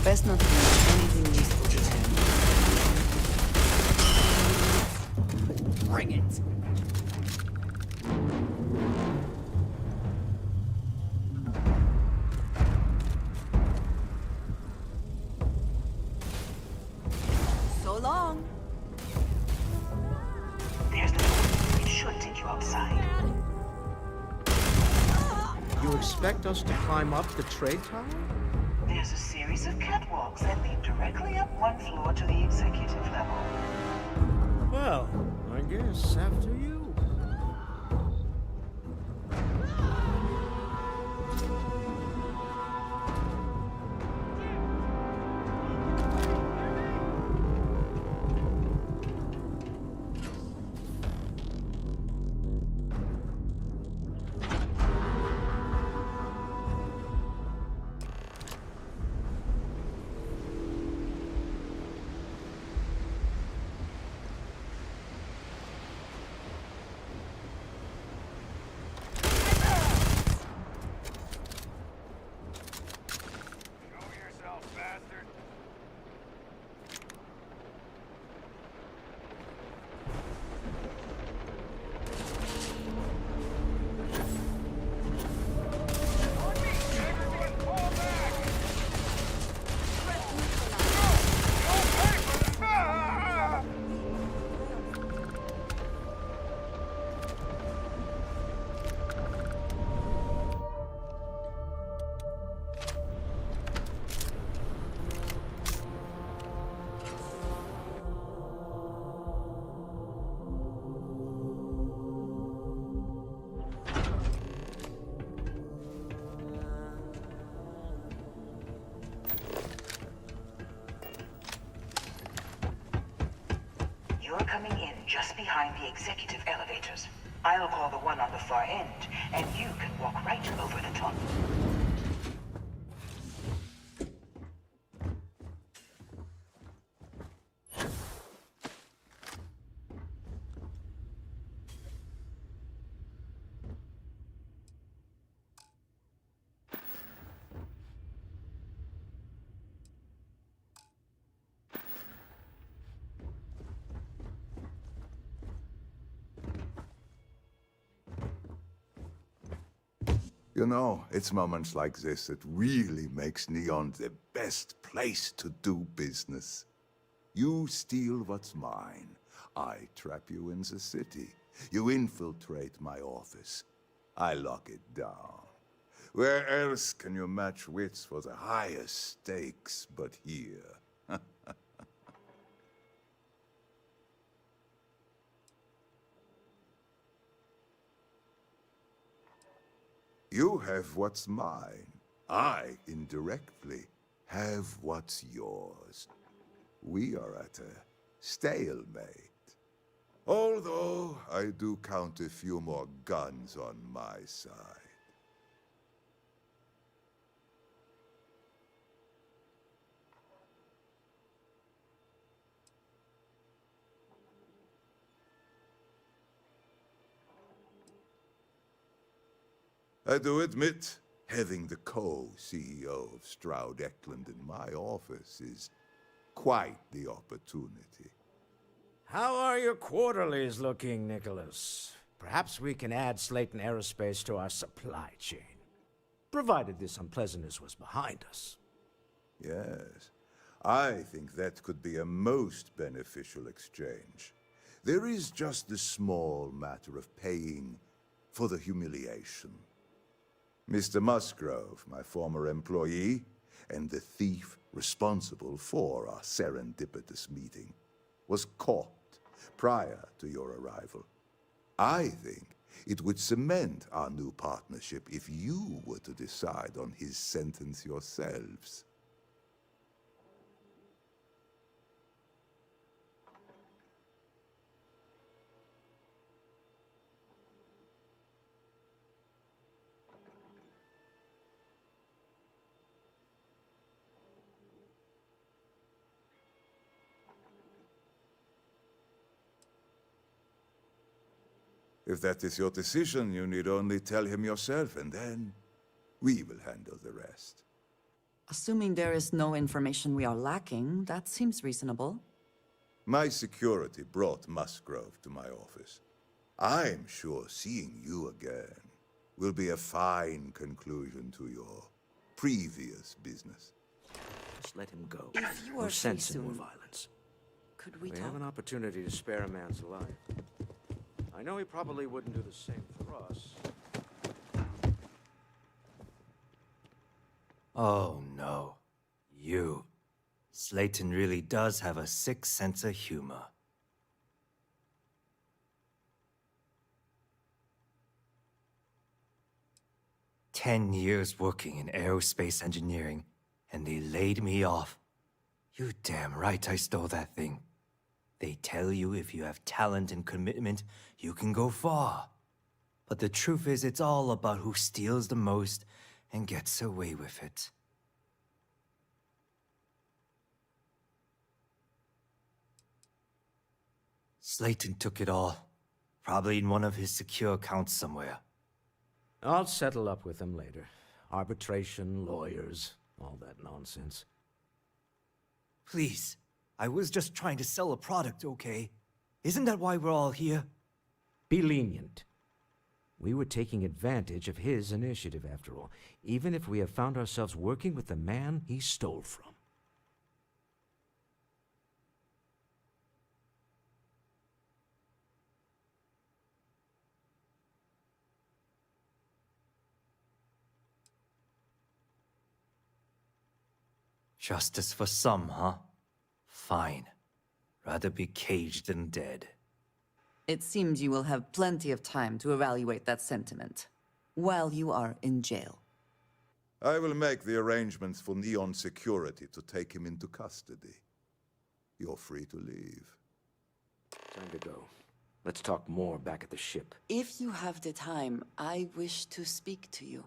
Best not to do anything useful this time. Bring it! So long! There's the door. It should take you outside. You expect us to climb up the trade tower? There's a series of catwalks that lead directly up one floor to the executive level. Well, I guess after you. You're coming in just behind the executive elevators. I'll call the one on the far end, and you can walk right over the top. You know, it's moments like this that really makes Neon the best place to do business. You steal what's mine. I trap you in the city. You infiltrate my office. I lock it down. Where else can you match wits for the highest stakes but here? You have what's mine. I, indirectly, have what's yours. We are at a stalemate. Although, I do count a few more guns on my side. I do admit, having the co-CEO of Stroud Eklund in my office is quite the opportunity. How are your quarterlies looking, Nicholas? Perhaps we can add Slayton Aerospace to our supply chain, provided this unpleasantness was behind us. Yes, I think that could be a most beneficial exchange. There is just the small matter of paying for the humiliation. Mr. Musgrove, my former employee, and the thief responsible for our serendipitous meeting, was caught prior to your arrival. I think it would cement our new partnership if you were to decide on his sentence yourselves. If that is your decision, you need only tell him yourself, and then we will handle the rest. Assuming there is no information we are lacking, that seems reasonable. My security brought Musgrove to my office. I'm sure seeing you again will be a fine conclusion to your previous business. Just let him go. If you No are sense free in more soon, violence. could we We talk? have an opportunity to spare a man's life. I know he probably wouldn't do the same for us. Oh no. You. Slayton really does have a sick sense of humor. "10 years working in aerospace engineering, and they laid me off. You damn right I stole that thing. They tell you if you have talent and commitment, you can go far. But the truth is, it's all about who steals the most and gets away with it." Slayton took it all. Probably in one of his secure accounts somewhere. I'll settle up with him later. Arbitration, lawyers, all that nonsense. Please, I was just trying to sell a product, okay? Isn't that why we're all here? Be lenient. We were taking advantage of his initiative, after all, even if we have found ourselves working with the man he stole from. Justice for some, huh? Fine. Rather be caged than dead. It seems you will have plenty of time to evaluate that sentiment while you are in jail. I will make the arrangements for Neon Security to take him into custody. You're free to leave. Time to go. Let's talk more back at the ship. If you have the time, I wish to speak to you.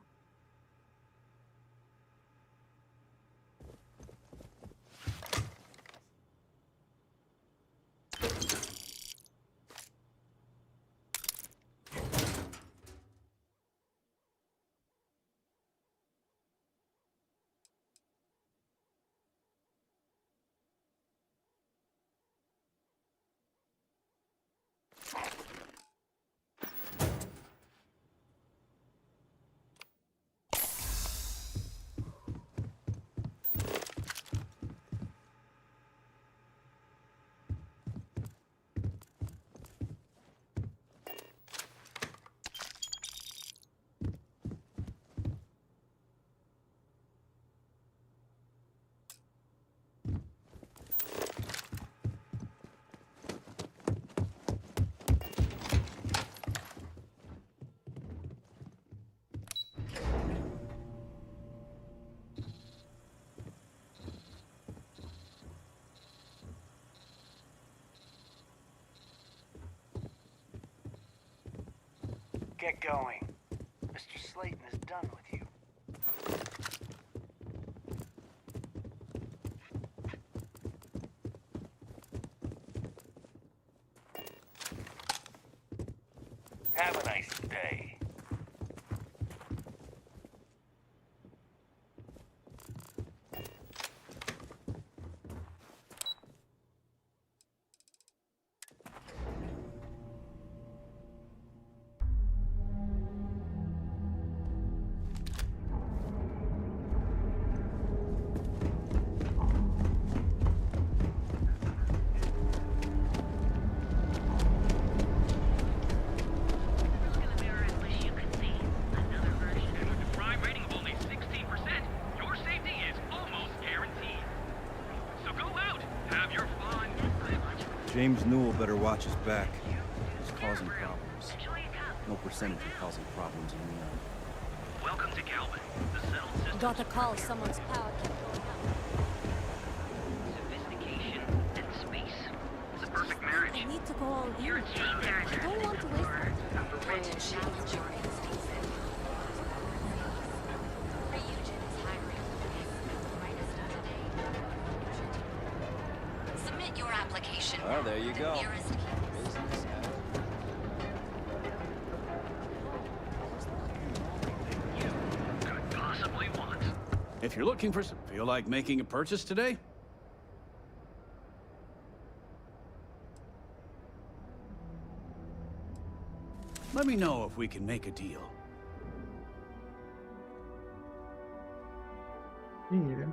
Get going. Mr. Slayton is done with you. Have a nice day. James Newell better watch his back. He's causing problems. No percentage of causing problems in Neon. Welcome to Calvin. The settled system. Got a call. Someone's power kept going out. Sophistication and space. It's a perfect marriage. I need to go all in. I don't want to waste my time. Submit your application. Oh, there you go. Nearest Business. If you're looking for some... Feel like making a purchase today? Let me know if we can make a deal. Yeah.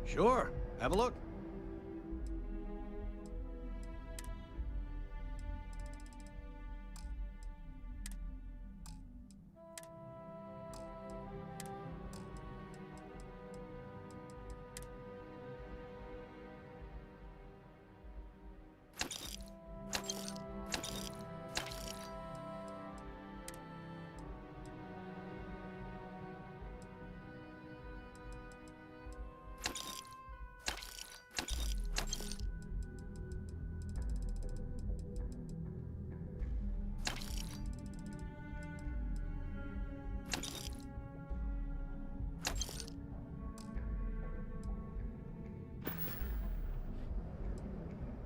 Sure. Have a look.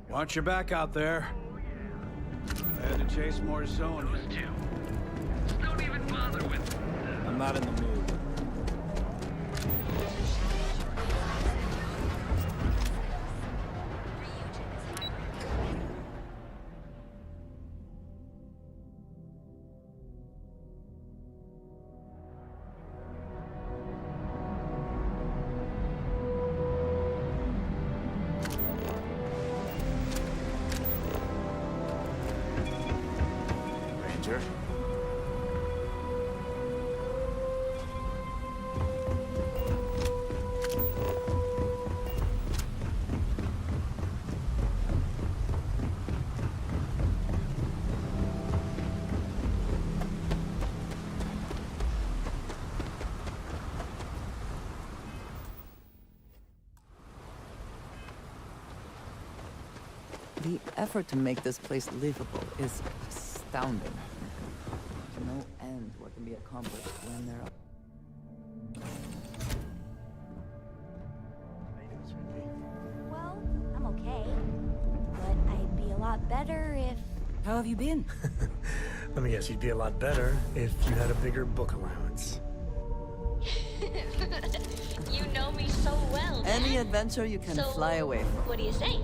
Watch your back out there. I had to chase more zone. Don't even bother with it. I'm not in the mood. Ranger? The effort to make this place livable is astounding. There's no end what can be accomplished when there are... Well, I'm okay. But I'd be a lot better if... How have you been? Let me guess, you'd be a lot better if you had a bigger book allowance. You know me so well, man. Any adventure you can So, fly away from. What do you say?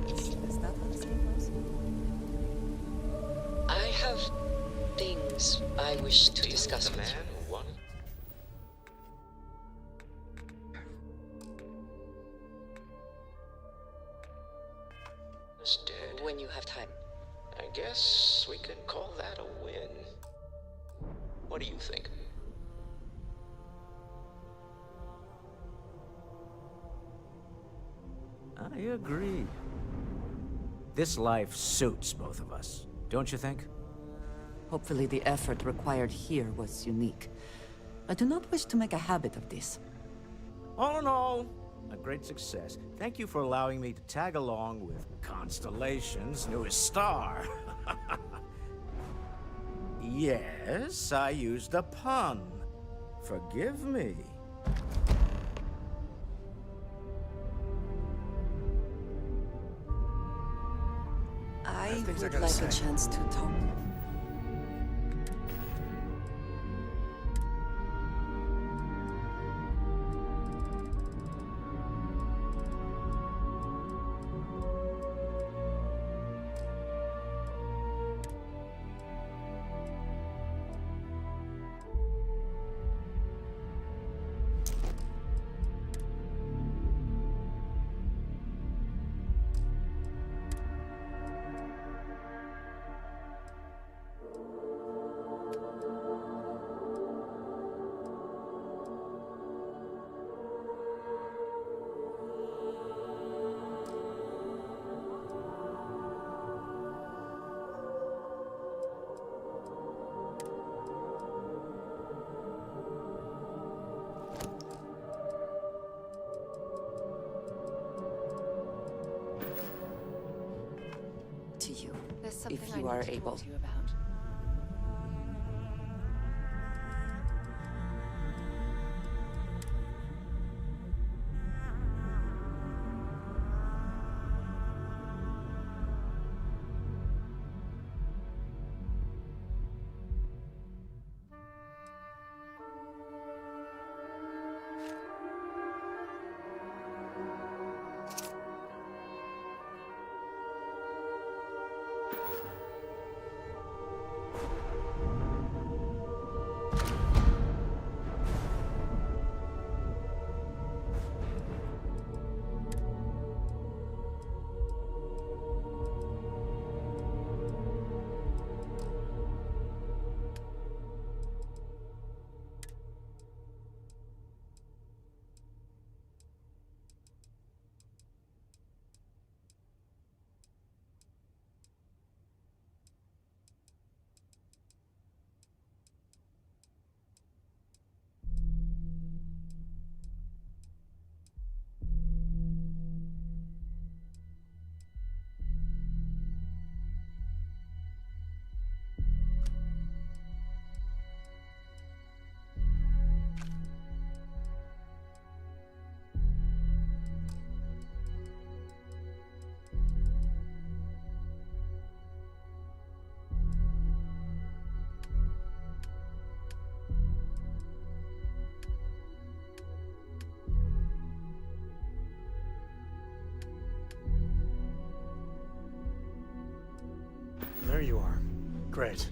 Is that what the same was? I have things I wish to discuss with you. Is dead. When you have time. I guess we could call that a win. What do you think? I agree. This life suits both of us, don't you think? Hopefully the effort required here was unique. I do not wish to make a habit of this. All in all, a great success. Thank you for allowing me to tag along with Constellation's newest star. Yes, I used a pun. Forgive me. I things I would gotta like a say. chance to talk. if you are able. There you are. Great.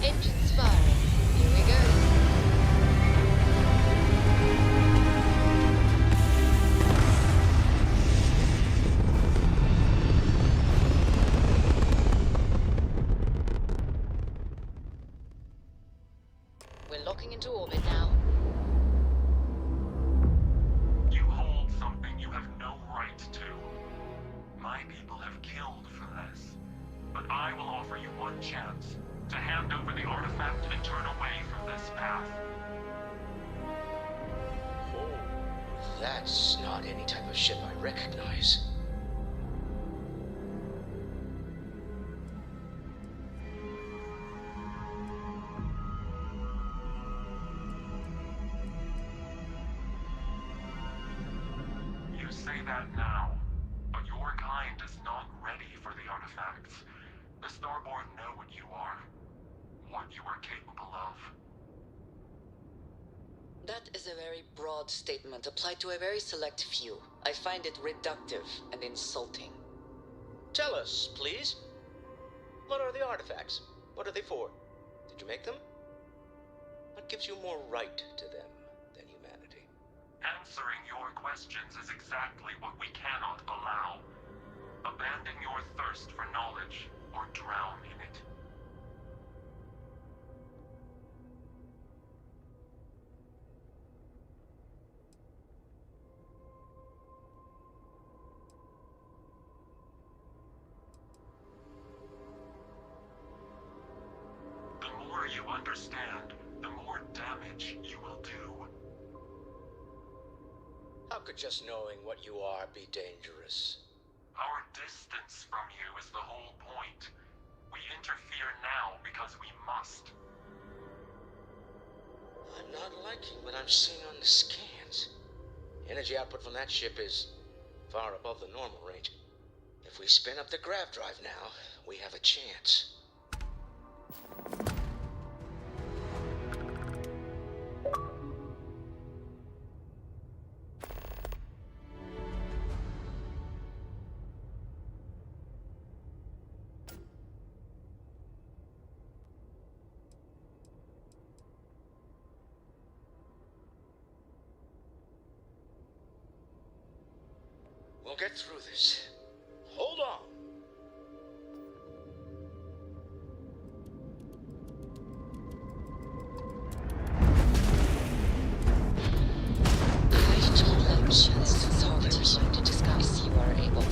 Engines firing. Here we go. We're locking into orbit now. You hold something you have no right to. My people have killed for this. But I will offer you one chance to hand over the artifact and turn away from this path. That's not any type of ship I recognize. that now, but your kind is not ready for the artifacts. The Starborn know what you are capable of. That is a very broad statement applied to a very select few. I find it reductive and insulting. Tell us, please. What are the artifacts? What are they for? Did you make them? What gives you more right to them than humanity? Answering your questions is exactly what we cannot allow. Abandon your thirst for knowledge, or drown in it. The more you understand, the more damage you will do. How could just knowing what you are be dangerous? Our distance from you is the whole point. We interfere now because we must. I'm not liking what I'm seeing on the scans. Energy output from that ship is far above the normal range. If we spin up the grav drive now, we have a chance. We'll get through this. Hold on. I've told them this is all they would like to discuss. You are able.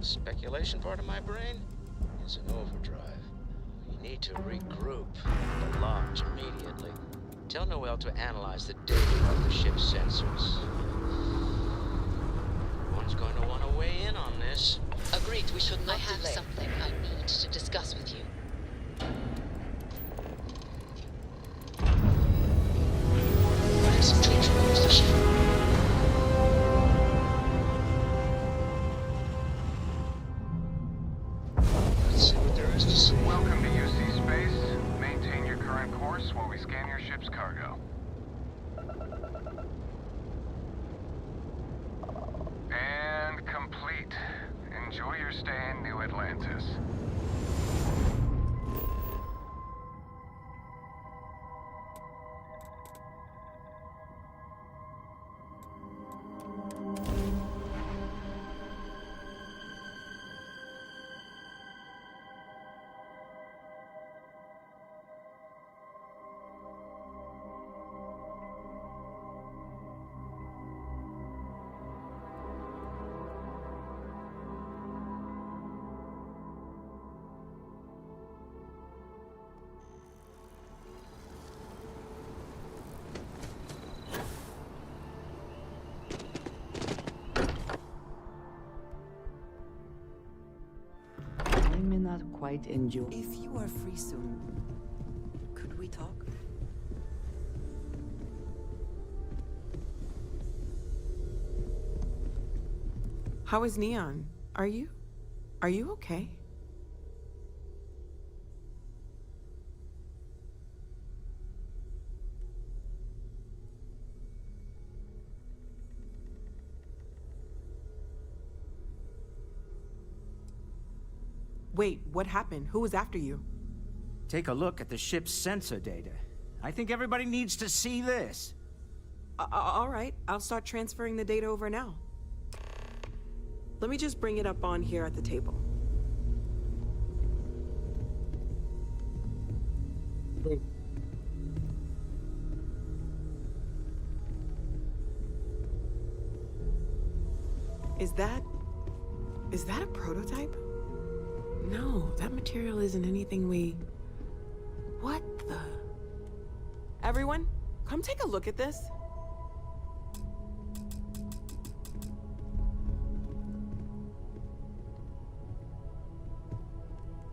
Speculation part of my brain is in overdrive. We need to regroup the launch immediately. Tell Noel to analyze the data of the ship's sensors. One's going to want to weigh in on this. Agreed, we should not delay. I have something I need to discuss with you. Concentrate on the ship. Welcome to UC Space. Maintain your current course while we scan your ship's cargo. And complete. Enjoy your stay in New Atlantis. I may not quite enjoy. If you are free soon, could we talk? How is Neon? Are you okay? Wait, what happened? Who was after you? Take a look at the ship's sensor data. I think everybody needs to see this. All right, I'll start transferring the data over now. Let me just bring it up on here at the table. Is that a prototype? No, that material isn't anything we... What the... Everyone, come take a look at this.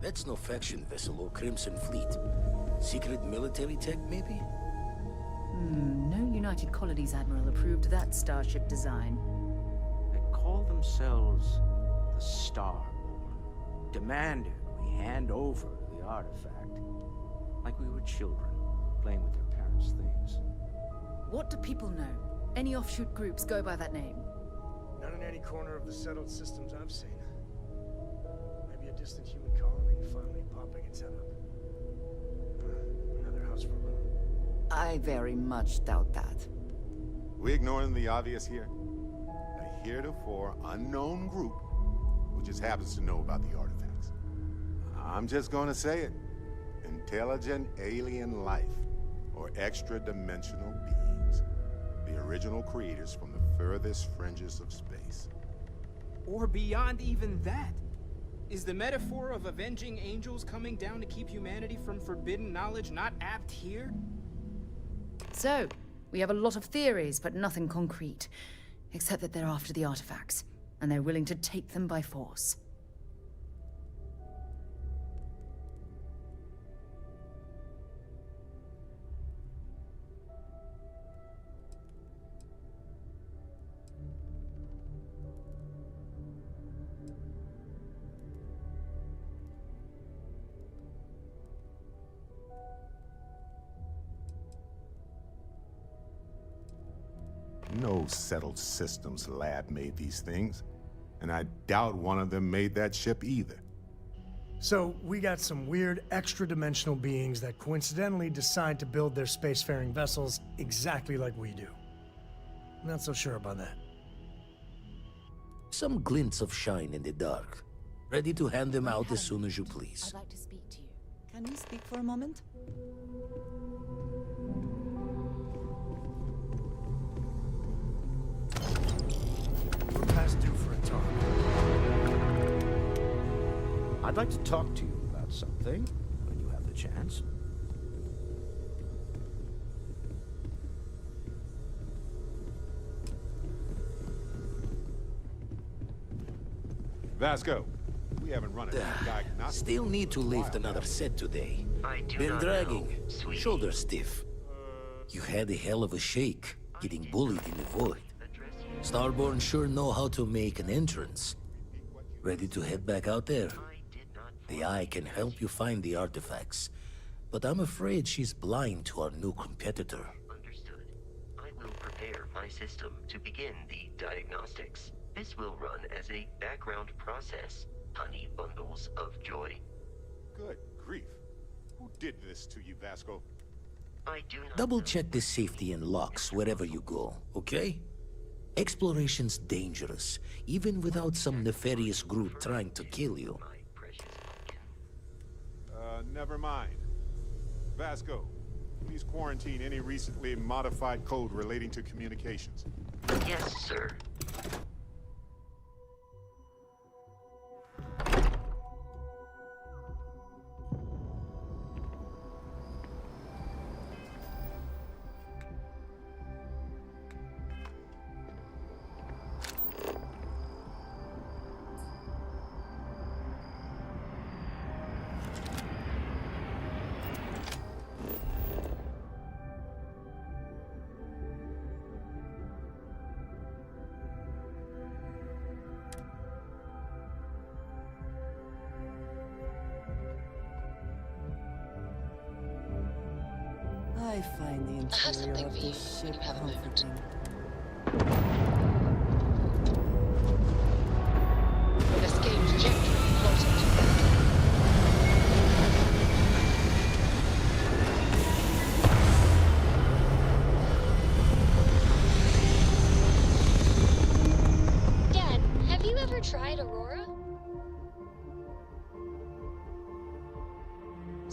That's no faction vessel or Crimson Fleet. Secret military tech, maybe? No United Colonies Admiral approved that starship design. They call themselves the Starborn. Demanded we hand over the artifact. Like we were children, playing with their parents' things. What do people know? Any offshoot groups go by that name? Not in any corner of the settled systems I've seen. Maybe a distant human colony finally popping its head up. Another house for room. I very much doubt that. We ignoring the obvious here? A heretofore unknown group who just happens to know about the artifacts. I'm just gonna say it. Intelligent alien life, or extra-dimensional beings. The original creators from the furthest fringes of space. Or beyond even that. Is the metaphor of avenging angels coming down to keep humanity from forbidden knowledge not apt here? So, we have a lot of theories, but nothing concrete. Except that they're after the artifacts, and they're willing to take them by force. No settled systems lab made these things, and I doubt one of them made that ship either. So, we got some weird extra-dimensional beings that coincidentally decide to build their spacefaring vessels exactly like we do. Not so sure about that. Some glints of shine in the dark. Ready to hand them out as soon as you please. I'd like to speak to you. Can we speak for a moment? We're past due for a talk. I'd like to talk to you about something when you have the chance. Vasco, we haven't run a diagnostic. Still need to lift another set today. Been dragging, shoulder stiff. You had a hell of a shake, getting bullied in the void. Starborn sure know how to make an entrance. Ready to head back out there? The Eye can help you find the artifacts, but I'm afraid she's blind to our new competitor. Understood. I will prepare my system to begin the diagnostics. This will run as a background process. Honey bundles of joy. Good grief. Who did this to you, Vasco? I do not Double check the safety and locks wherever you go, okay? Exploration's dangerous, even without some nefarious group trying to kill you. Never mind. Vasco, please quarantine any recently modified code relating to communications. Yes, sir. I find the interior of this ship comforting. Escape trajectory plotted.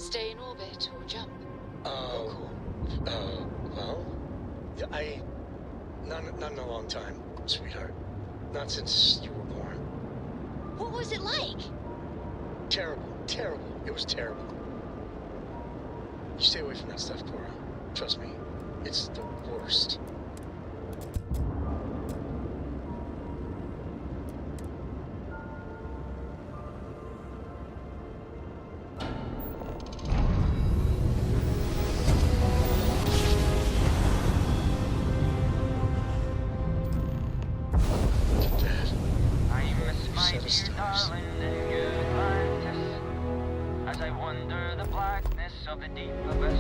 Stay in orbit or jump? Well, yeah, not in a long time, sweetheart. Not since you were born. What was it like? Terrible. It was terrible. You stay away from that stuff, Cora. Trust me, it's the worst. As I wonder the blackness of the deep abyss.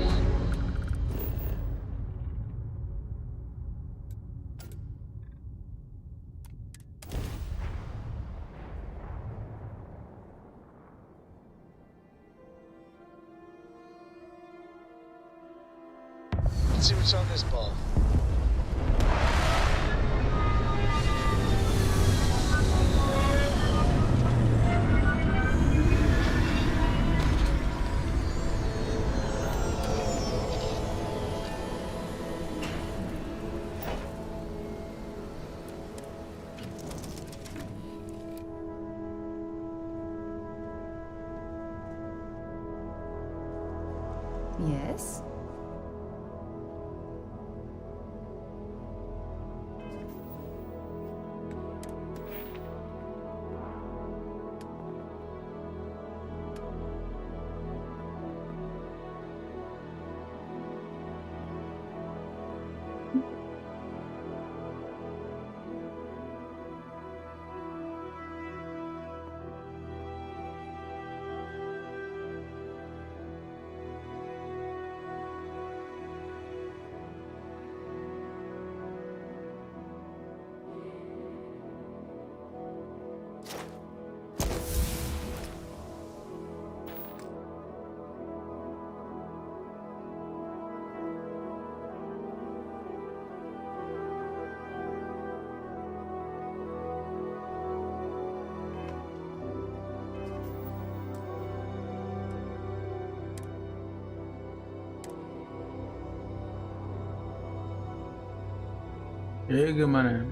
Let's see what's on this ball. Yes? Gimana?